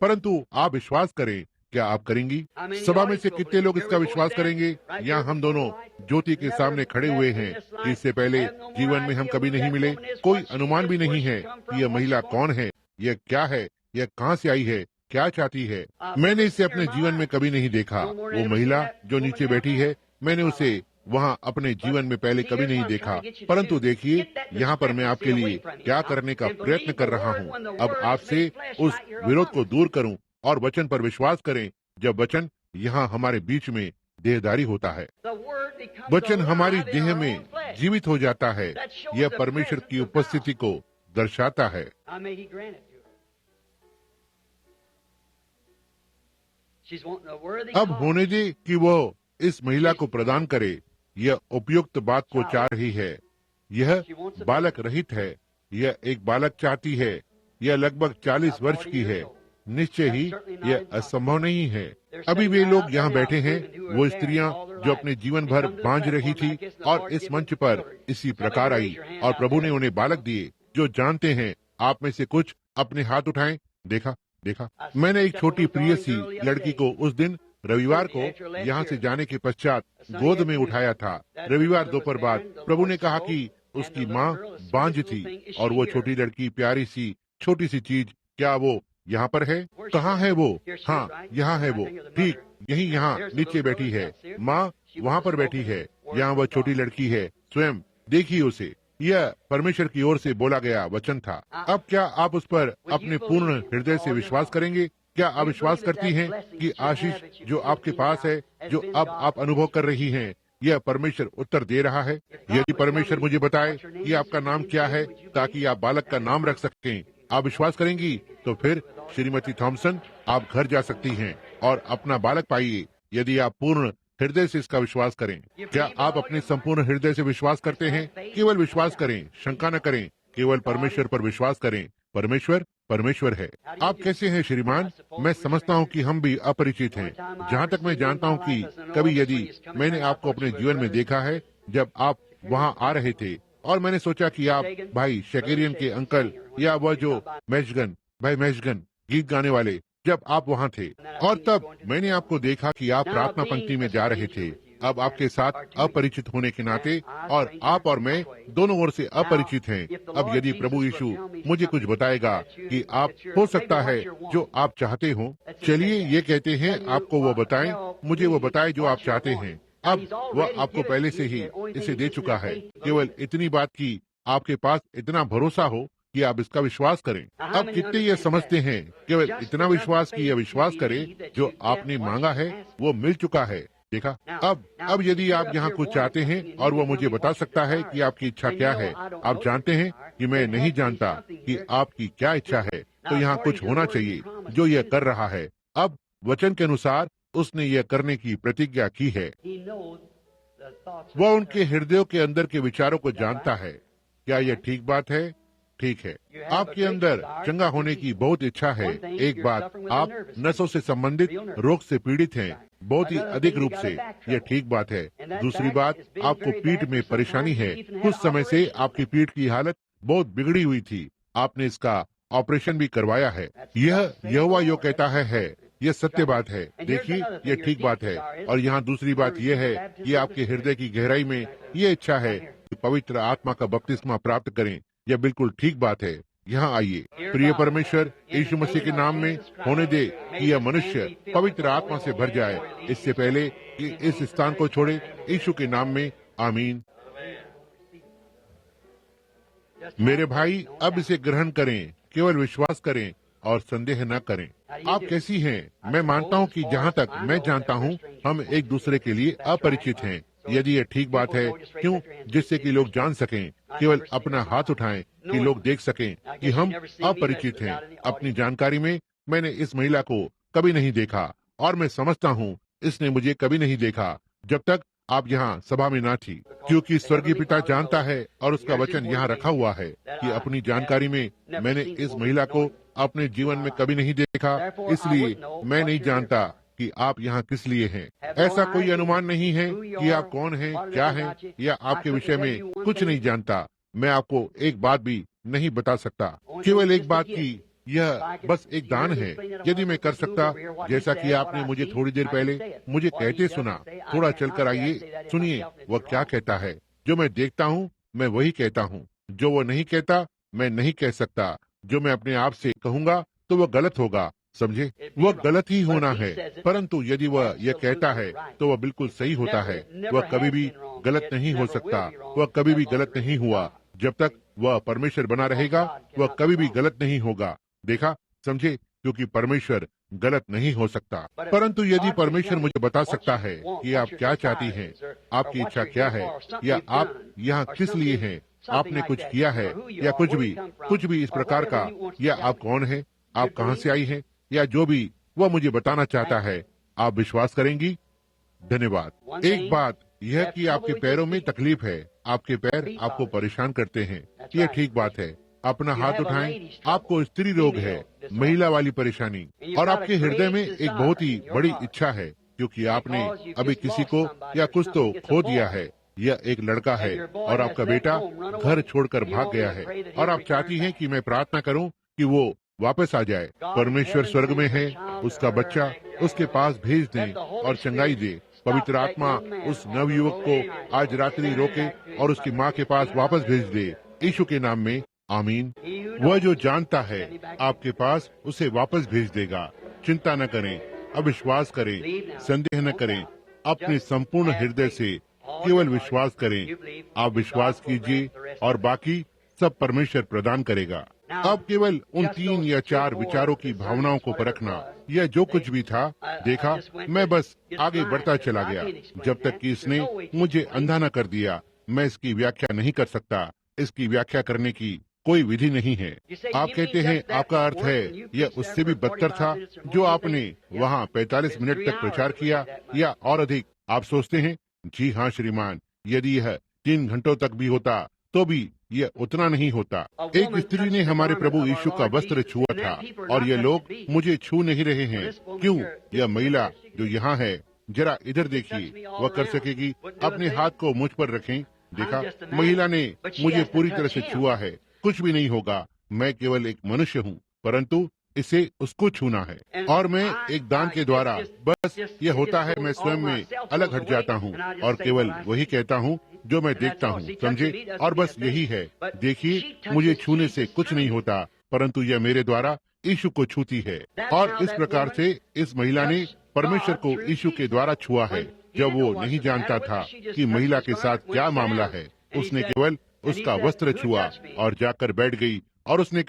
परंतु आप विश्वास करें, क्या आप करेंगी? सभा में से कितने लोग इसका विश्वास करेंगे? यहाँ हम दोनों ज्योति के सामने खड़े हुए हैं। इससे पहले जीवन में हम कभी नहीं मिले। कोई अनुमान भी नहीं है कि यह महिला कौन है, यह क्या है, यह कहाँ से आई है, क्या चाहती है। मैंने इसे अपने जीवन में कभी नहीं देखा। वो महिला जो नीचे बैठी है, मैंने उसे वहाँ अपने जीवन में पहले कभी नहीं देखा। परंतु देखिए, यहाँ पर मैं आपके लिए क्या करने का प्रयत्न कर रहा हूँ। अब आपसे उस विरोध को दूर करूँ और वचन पर विश्वास करें। जब वचन यहाँ हमारे बीच में देहधारी होता है, वचन हमारी देह में जीवित हो जाता है, यह परमेश्वर की उपस्थिति को दर्शाता है। अब होने दे कि वो इस महिला को प्रदान करे। यह उपयुक्त बात को चाह रही है। यह बालक रहित है। यह एक बालक चाहती है। यह लगभग 40 वर्ष की है। निश्चय ही यह असंभव नहीं है। अभी वे लोग यहाँ बैठे हैं, वो स्त्रियां जो अपने जीवन भर बांझ रही थी और इस मंच पर इसी प्रकार आई, और प्रभु ने उन्हें बालक दिए। जो जानते हैं, आप में से कुछ अपने हाथ उठाएं। देखा, मैंने एक छोटी प्रियसी लड़की को उस दिन रविवार को यहाँ से जाने के पश्चात गोद में उठाया था। रविवार दोपहर बाद प्रभु ने कहा कि उसकी माँ बांझ थी और वो छोटी लड़की, प्यारी सी छोटी सी चीज, क्या वो यहाँ पर है? कहाँ है वो? हाँ, यहाँ है वो, ठीक यही यहाँ नीचे बैठी है। माँ वहाँ पर बैठी है, यहाँ वह छोटी लड़की है, स्वयं देखिए उसे। यह परमेश्वर की ओर से बोला गया वचन था। अब क्या आप उस पर अपने पूर्ण हृदय से विश्वास करेंगे? क्या आप विश्वास करती हैं कि आशीष जो आपके पास है, जो अब आप अनुभव कर रही हैं, यह परमेश्वर उत्तर दे रहा है? यदि परमेश्वर मुझे बताए कि आपका नाम क्या है ताकि आप बालक का नाम रख सकें, आप विश्वास करेंगी? तो फिर श्रीमती थॉमसन, आप घर जा सकती हैं और अपना बालक पाइए, यदि आप पूर्ण हृदय से इसका विश्वास करें। क्या आप अपने संपूर्ण हृदय से विश्वास करते हैं? केवल विश्वास करें, शंका न करें, केवल परमेश्वर पर विश्वास करें। परमेश्वर परमेश्वर है। आप कैसे हैं श्रीमान? मैं समझता हूँ कि हम भी अपरिचित हैं। जहाँ तक मैं जानता हूँ कि कभी यदि मैंने आपको अपने जीवन में देखा है जब आप वहाँ आ रहे थे और मैंने सोचा कि आप भाई शेकेरियन के अंकल या वह जो भाई मैशगन गीत गाने वाले, जब आप वहाँ थे, और तब मैंने आपको देखा कि आप प्रार्थना पंक्ति में जा रहे थे। अब आपके साथ अपरिचित होने के नाते और आप और मैं दोनों ओर से अपरिचित हैं। अब यदि प्रभु यीशु मुझे कुछ बताएगा कि आप हो सकता है जो आप चाहते हो, चलिए ये कहते हैं आपको वो बताएं, मुझे वो बताए जो आप चाहते हैं। अब वह आपको पहले से ही इसे दे चुका है, केवल इतनी बात की आपके पास इतना भरोसा हो कि आप इसका विश्वास करें। अब कितने ये समझते हैं, केवल इतना विश्वास कि यह विश्वास करें जो आपने मांगा है वो मिल चुका है। देखा? अब यदि आप यहाँ कुछ चाहते हैं और वो मुझे बता सकता है कि आपकी इच्छा क्या है, आप जानते हैं कि मैं नहीं जानता कि आपकी क्या इच्छा है, तो यहाँ कुछ होना चाहिए जो यह कर रहा है। अब वचन के अनुसार उसने यह करने की प्रतिज्ञा की है। वह उनके हृदयों के अंदर के विचारों को जानता है। क्या यह ठीक बात है? ठीक है। आपके अंदर चंगा होने की बहुत इच्छा है। एक बात, आप नसों से संबंधित रोग से पीड़ित हैं, बहुत ही अधिक रूप से, यह ठीक बात है। दूसरी बात, आपको पीठ में परेशानी है। कुछ समय से आपकी पीठ की हालत बहुत बिगड़ी हुई थी। आपने इसका ऑपरेशन भी करवाया है। यह यहोवा यो कहता है, यह सत्य बात है। देखिए, यह ठीक बात है। और यहाँ दूसरी बात यह है कि आपके हृदय की गहराई में यह इच्छा है कि पवित्र आत्मा का बपतिस्मा प्राप्त करें। यह बिल्कुल ठीक बात है। यहाँ आइए। प्रिय परमेश्वर, यीशु मसीह के नाम में होने दे कि यह मनुष्य पवित्र आत्मा से भर जाए इससे पहले कि इस स्थान को छोड़े। यीशु के नाम में, आमीन। मेरे भाई, अब इसे ग्रहण करें, केवल विश्वास करें और संदेह न करें। आप कैसी हैं? मैं मानता हूँ कि जहाँ तक मैं जानता हूँ हम एक दूसरे के लिए अपरिचित हैं। यदि यह ठीक बात है, क्यों? जिससे कि लोग जान सकें, केवल अपना हाथ उठाएं कि लोग देख सकें कि हम अपरिचित हैं। अपनी जानकारी में मैंने इस महिला को कभी नहीं देखा और मैं समझता हूँ इसने मुझे कभी नहीं देखा जब तक आप यहाँ सभा में ना थी, क्योंकि स्वर्गीय पिता जानता है और उसका वचन यहाँ रखा हुआ है कि अपनी जानकारी में मैंने इस महिला को अपने जीवन में कभी नहीं देखा, इसलिए मैं नहीं जानता कि आप यहाँ किस लिए हैं। ऐसा कोई अनुमान नहीं है कि आप कौन हैं, क्या हैं, या आपके विषय में कुछ नहीं जानता। मैं आपको एक बात भी नहीं बता सकता, केवल एक बात की यह बस एक दान है। यदि मैं कर सकता, जैसा कि आपने मुझे थोड़ी देर पहले मुझे कहते सुना, थोड़ा चलकर आइए, सुनिए वह क्या कहता है। जो मैं देखता हूँ मैं वही कहता हूँ, जो वो नहीं कहता मैं नहीं कह सकता। जो मैं अपने आप से कहूँगा तो वह गलत होगा, समझे? वह गलत ही होना है, परंतु यदि वह यह कहता है तो वह बिल्कुल सही होता है। वह कभी भी गलत नहीं हो सकता, वह कभी भी गलत नहीं हुआ। जब तक वह परमेश्वर बना रहेगा वह कभी भी गलत नहीं होगा। देखा, समझे? क्योंकि परमेश्वर गलत नहीं हो सकता। परंतु यदि परमेश्वर मुझे बता सकता है कि आप क्या चाहती हैं, आपकी इच्छा क्या है, या आप यहाँ किस लिए हैं, आपने कुछ किया है या कुछ भी इस प्रकार का, या आप कौन हैं, आप कहाँ से आई हैं, या जो भी वह मुझे बताना चाहता है, आप विश्वास करेंगी? धन्यवाद। एक बात यह कि आपके पैरों में तकलीफ है, आपके पैर आपको परेशान करते हैं, यह ठीक बात है। अपना हाथ उठाएं। आपको स्त्री रोग है, महिला वाली परेशानी, और आपके हृदय में एक बहुत ही बड़ी इच्छा है, क्योंकि आपने अभी किसी को या कुछ तो खो दिया है। यह एक लड़का है और आपका बेटा घर छोड़कर भाग गया है, और आप चाहती हैं कि मैं प्रार्थना करूं कि वो वापस आ जाए। परमेश्वर स्वर्ग में है, उसका बच्चा उसके पास भेज दें और चंगाई दे। पवित्र आत्मा उस नवयुवक को आज रात्रि रोके और उसकी माँ के पास वापस भेज दे, यीशु के नाम में, आमीन। वह जो जानता है आपके पास, उसे वापस भेज देगा। चिंता न करें, अविश्वास करें, संदेह न करें, अपने संपूर्ण हृदय से केवल विश्वास करें। आप विश्वास कीजिए और बाकी सब परमेश्वर प्रदान करेगा। अब केवल उन 3 या 4 विचारों की भावनाओं को परखना। यह जो कुछ भी था, देखा, मैं बस आगे बढ़ता चला गया जब तक कि इसने मुझे अंधा न कर दिया। मैं इसकी व्याख्या नहीं कर सकता। इसकी व्याख्या करने की कोई विधि नहीं है। आप कहते हैं आपका अर्थ है यह उससे भी बदतर था जो आपने वहाँ 45 मिनट तक प्रचार किया, या और अधिक। आप सोचते हैं, जी हाँ श्रीमान, यदि यह 3 घंटों तक भी होता तो भी यह उतना नहीं होता। एक स्त्री ने हमारे प्रभु यीशु का वस्त्र छुआ था और ये लोग मुझे छू नहीं रहे हैं। क्यों? यह महिला जो यहाँ है, जरा इधर देखिए, वह कर सकेगी? अपने हाथ को मुझ पर रखें। देखा, महिला ने मुझे पूरी तरह से छुआ है। कुछ भी नहीं होगा, मैं केवल एक मनुष्य हूँ, परंतु इसे उसको छूना है। और मैं एक दान के द्वारा, बस यह होता है, मैं स्वयं में अलग हट जाता हूँ और केवल वही कहता हूँ जो मैं देखता हूँ, समझे? और बस यही है। देखिए, मुझे छूने से कुछ नहीं होता, परंतु यह मेरे द्वारा यीशु को छूती है। और इस प्रकार से इस महिला ने परमेश्वर को यीशु के द्वारा छुआ है। जब वो नहीं जानता था कि महिला के साथ क्या मामला है, उसने केवल उसका वस्त्र छुआ और जाकर बैठ गई। और उसने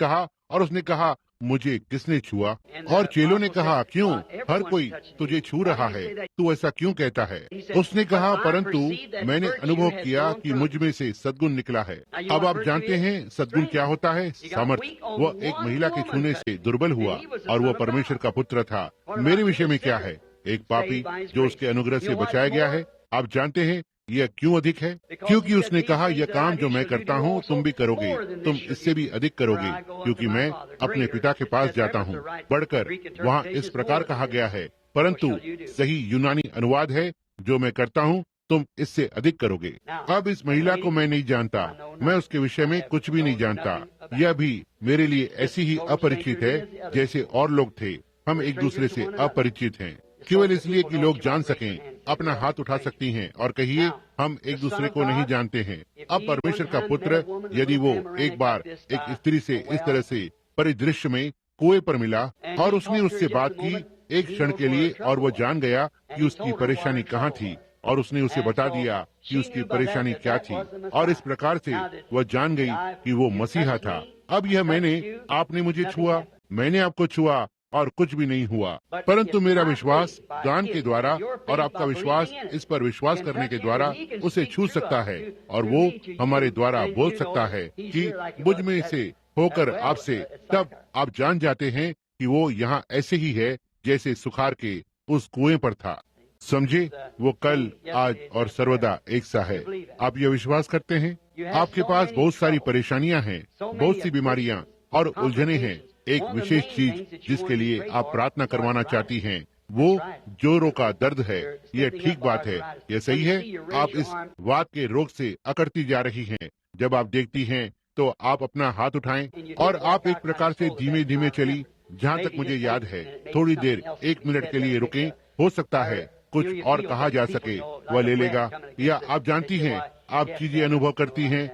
कहा मुझे किसने छुआ? और चेलों ने कहा, क्यों? हर कोई तुझे छू रहा है, तू ऐसा क्यों कहता है? उसने कहा, परंतु मैंने अनुभव किया कि मुझ में से सद्गुण निकला है। अब आप जानते हैं सद्गुण क्या होता है? सामर्थ्य। वह एक महिला के छूने से दुर्बल हुआ और वह परमेश्वर का पुत्र था। मेरे विषय में क्या है? एक पापी जो उसके अनुग्रह से बचाया गया है। आप जानते हैं यह क्यों अधिक है? क्योंकि उसने कहा, यह काम जो मैं करता हूँ तुम भी करोगे, तुम इससे भी अधिक करोगे, क्योंकि मैं अपने पिता के पास जाता हूँ। बढ़कर वहाँ इस प्रकार कहा गया है, परंतु सही यूनानी अनुवाद है, जो मैं करता हूँ तुम इससे अधिक करोगे। अब इस महिला को मैं नहीं जानता, मैं उसके विषय में कुछ भी नहीं जानता। यह भी मेरे लिए ऐसी ही अपरिचित है जैसे और लोग थे। हम एक दूसरे से अपरिचित हैं। केवल इसलिए कि लोग जान सकें, अपना हाथ उठा सकती हैं और कहिए, हम एक दूसरे को नहीं जानते हैं। अब परमेश्वर का पुत्र, यदि वो एक बार एक स्त्री से इस तरह से परिदृश्य में कुएं पर मिला और उसने उससे बात की एक क्षण के लिए, और वो जान गया कि उसकी परेशानी कहाँ थी, और उसने उसे बता दिया कि उसकी परेशानी क्या थी, और इस प्रकार से वह जान गई कि वो मसीहा था। अब यह आपने मुझे छुआ, मैंने आपको छुआ और कुछ भी नहीं हुआ, परंतु मेरा विश्वास दान के द्वारा और आपका विश्वास इस पर विश्वास करने के द्वारा उसे छू सकता है, और वो हमारे द्वारा बोल सकता है कि मुझ में से होकर आपसे। तब आप जान जाते हैं कि वो यहाँ ऐसे ही है जैसे सुखार के उस कुएं पर था। समझे? वो कल, आज और सर्वदा एक सा है। आप यह विश्वास करते हैं? आपके पास बहुत सारी परेशानियां हैं, बहुत सी बीमारियां और उलझने हैं। एक विशेष चीज जिसके लिए आप प्रार्थना करवाना चाहती हैं, वो जोरों का दर्द है। यह ठीक बात है, यह सही है। आप इस वात के रोग से अकड़ती जा रही हैं। जब आप देखती हैं तो आप अपना हाथ उठाएं और आप एक प्रकार से धीमे धीमे चली। जहाँ तक मुझे याद है, थोड़ी देर 1 मिनट के लिए रुकें। हो सकता है कुछ और कहा जा सके, वह ले लेगा। या आप जानती हैं, आप चीजें अनुभव करती हैं।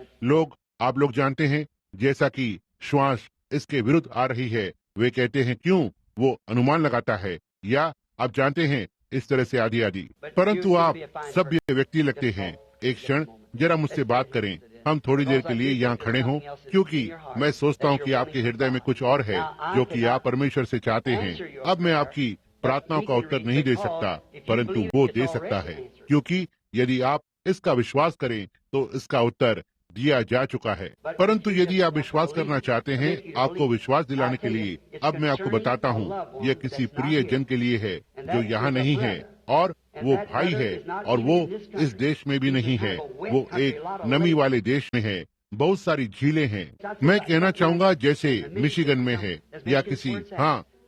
आप लोग जानते हैं, जैसा कि श्वास इसके विरुद्ध आ रही है, वे कहते हैं क्यों? वो अनुमान लगाता है, या आप जानते हैं, इस तरह से आदि आदि। परंतु आप सभ्य व्यक्ति लगते हैं। एक क्षण जरा मुझसे बात करें। हम थोड़ी देर के लिए यहाँ खड़े हों, क्योंकि मैं सोचता हूँ कि आपके हृदय में कुछ और है जो कि आप परमेश्वर से चाहते हैं। अब मैं आपकी प्रार्थनाओं का उत्तर नहीं दे सकता, परंतु वो दे सकता है, क्योंकि यदि आप इसका विश्वास करें तो इसका उत्तर दिया जा चुका है। परंतु यदि आप विश्वास करना चाहते हैं, आपको विश्वास दिलाने के लिए, अब मैं आपको बताता हूँ, यह किसी प्रिय जन के लिए है जो यहाँ नहीं है, और वो भाई है, और वो इस देश में भी नहीं है। वो एक नमी वाले देश में है, बहुत सारी झीलें हैं। मैं कहना चाहूँगा जैसे मिशिगन में है, या किसी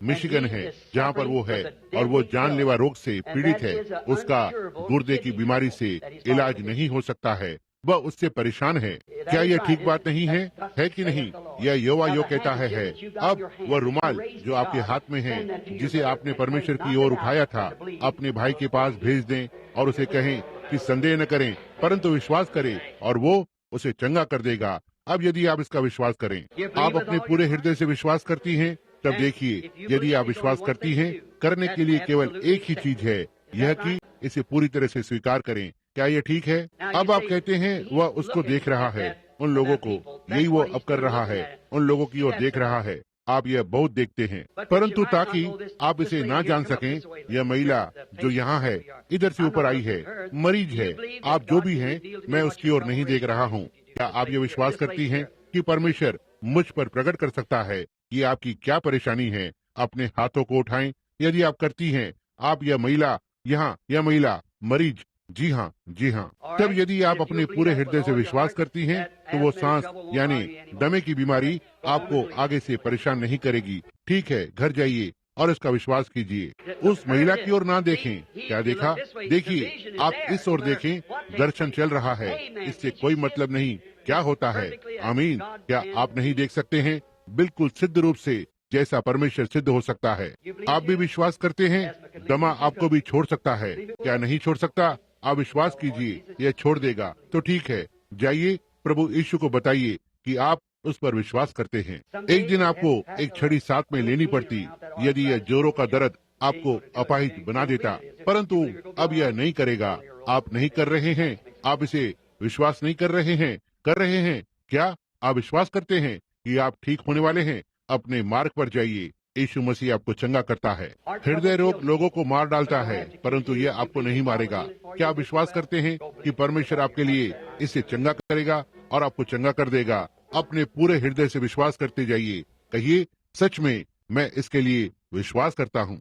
मिशिगन है, जहाँ पर वो है, और वो जानलेवा रोग से पीड़ित है। उसका गुर्दे की बीमारी से इलाज नहीं हो सकता है। वह उससे परेशान है। क्या यह ठीक बात नहीं है कि नहीं? यह यहोवा यो कहता है। अब वह रुमाल जो आपके हाथ में है, जिसे आपने परमेश्वर की ओर उठाया था, अपने भाई के पास भेज दें और उसे कहें कि संदेह न करें परंतु विश्वास करें और वो उसे चंगा कर देगा। अब यदि आप इसका विश्वास करें, आप अपने पूरे हृदय से विश्वास करती हैं, तब देखिए, यदि आप विश्वास करती हैं, करने के लिए केवल एक ही चीज है, यह कि इसे पूरी तरह से स्वीकार करें। क्या यह ठीक है? अब आप कहते हैं वह उसको देख रहा है, उन लोगों को, यही वो अब कर रहा है, उन लोगों की ओर देख रहा है। आप यह बहुत देखते हैं, परंतु ताकि आप इसे ना जान सकें, यह महिला जो यहाँ है, इधर से ऊपर आई है, मरीज है। आप जो भी हैं, मैं उसकी ओर नहीं देख रहा हूँ। क्या आप ये विश्वास करती हैं कि परमेश्वर मुझ पर प्रकट कर सकता है कि आपकी क्या परेशानी है? अपने हाथों को उठाएं यदि आप करती हैं। आप यह महिला मरीज, जी हाँ, जी हाँ। तब यदि आप अपने पूरे हृदय से विश्वास करती हैं, तो वो सांस यानी दमे की बीमारी आपको आगे से परेशान नहीं करेगी। ठीक है, घर जाइए और इसका विश्वास कीजिए। उस महिला की ओर ना देखें। क्या देखा? देखिए, आप इस ओर देखें, दर्शन चल रहा है, इससे कोई मतलब नहीं क्या होता है। आमीन। क्या आप नहीं देख सकते हैं? बिल्कुल सिद्ध रूप से जैसा परमेश्वर सिद्ध हो सकता है। आप भी विश्वास करते हैं? दमा आपको भी छोड़ सकता है। क्या नहीं छोड़ सकता? आप विश्वास कीजिए, यह छोड़ देगा। तो ठीक है, जाइए, प्रभु यीशु को बताइए कि आप उस पर विश्वास करते हैं। एक दिन आपको एक छड़ी साथ में लेनी पड़ती यदि यह जोरों का दर्द आपको अपाहिज बना देता, परंतु अब यह नहीं करेगा। आप नहीं कर रहे हैं, आप इसे विश्वास नहीं कर रहे हैं, कर रहे हैं। क्या आप विश्वास करते हैं कि आप ठीक होने वाले हैं? अपने मार्ग पर जाइए, यीशु मसीह आपको चंगा करता है। हृदय रोग लोगों को मार डालता है, परंतु यह आपको नहीं मारेगा। क्या आप विश्वास करते हैं कि परमेश्वर आपके लिए इसे चंगा करेगा और आपको चंगा कर देगा? अपने पूरे हृदय से विश्वास करते जाइए। कहिए, सच में मैं इसके लिए विश्वास करता हूँ।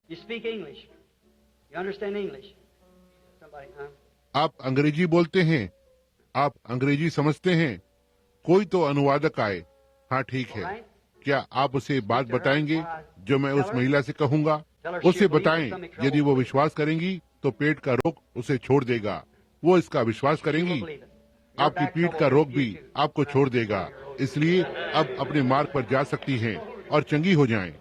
आप अंग्रेजी बोलते हैं? आप अंग्रेजी समझते हैं? कोई तो अनुवादक आए। हाँ, ठीक है। क्या आप उसे बात बताएंगे जो मैं उस महिला से कहूँगा? उसे बताएं, यदि वो विश्वास करेंगी तो पेट का रोग उसे छोड़ देगा। वो इसका विश्वास करेंगी, आपकी पीठ का रोग भी आपको छोड़ देगा। इसलिए अब अपने मार्ग पर जा सकती हैं और चंगी हो जाएं।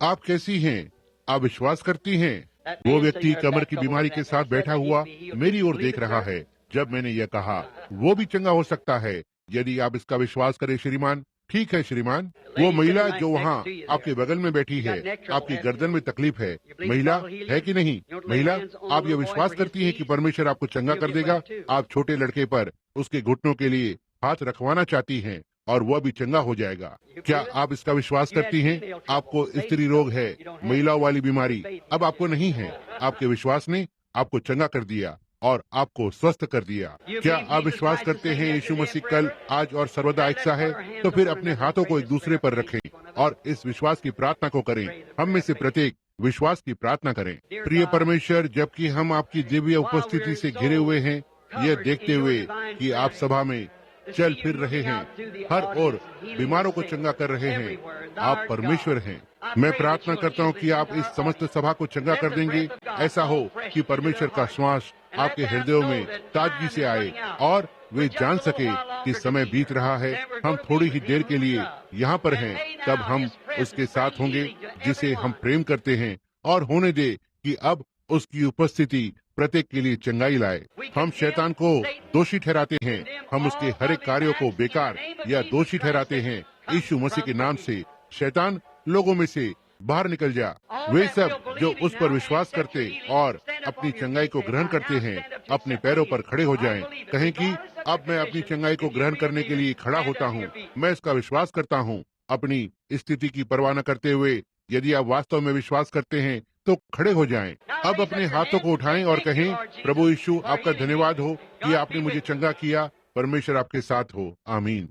आप कैसी हैं? आप विश्वास करती हैं? वो व्यक्ति कमर की बीमारी के साथ बैठा हुआ मेरी ओर देख रहा है। जब मैंने यह कहा, वो भी चंगा हो सकता है यदि आप इसका विश्वास करें श्रीमान। ठीक है श्रीमान। वो महिला जो वहाँ आपके बगल में बैठी है, आपकी गर्दन में तकलीफ है, महिला है कि नहीं? महिला, आप ये विश्वास करती हैं कि परमेश्वर आपको चंगा कर देगा? आप छोटे लड़के पर उसके घुटनों के लिए हाथ रखवाना चाहती हैं और वह भी चंगा हो जाएगा। क्या आप इसका विश्वास करती हैं? आपको स्त्री रोग है, महिलाओं वाली बीमारी अब आपको नहीं है। आपके विश्वास ने आपको चंगा कर दिया और आपको स्वस्थ कर दिया। क्या आप विश्वास करते हैं यीशु मसीह कल, आज और सर्वदा एक सा है? तो फिर अपने हाथों को एक दूसरे पर रखें और इस विश्वास की प्रार्थना को करें। हम में से प्रत्येक विश्वास की प्रार्थना करें। प्रिय परमेश्वर, जबकि हम आपकी दिव्य उपस्थिति से घिरे हुए हैं, यह देखते हुए कि आप सभा में चल फिर रहे हैं, हर ओर बीमारों को चंगा कर रहे हैं, आप परमेश्वर हैं। मैं प्रार्थना करता हूं कि आप इस समस्त सभा को चंगा कर देंगे। ऐसा हो कि परमेश्वर का श्वास आपके हृदयों में ताजगी से आए और वे जान सके कि समय बीत रहा है, हम थोड़ी ही देर के लिए यहाँ पर हैं, तब हम उसके साथ होंगे जिसे हम प्रेम करते हैं, और होने दे कि अब उसकी उपस्थिति प्रत्येक के लिए चंगाई लाए। हम शैतान को दोषी ठहराते हैं, हम उसके हर एक कार्यों को बेकार या दोषी ठहराते हैं। यीशु मसीह के नाम से शैतान लोगों में से बाहर निकल जा। वे सब जो उस पर विश्वास करते और अपनी चंगाई को ग्रहण करते हैं, अपने पैरों पर खड़े हो जाएं। कहें कि अब मैं अपनी चंगाई को ग्रहण करने के लिए खड़ा होता हूँ, मैं इसका विश्वास करता हूँ। अपनी स्थिति की परवाह न करते हुए यदि आप वास्तव में विश्वास करते हैं तो खड़े हो जाएं। अब अपने हाथों को उठाएं और कहें, प्रभु यीशु, आपका धन्यवाद हो कि आपने मुझे चंगा किया। परमेश्वर आपके साथ हो। आमीन।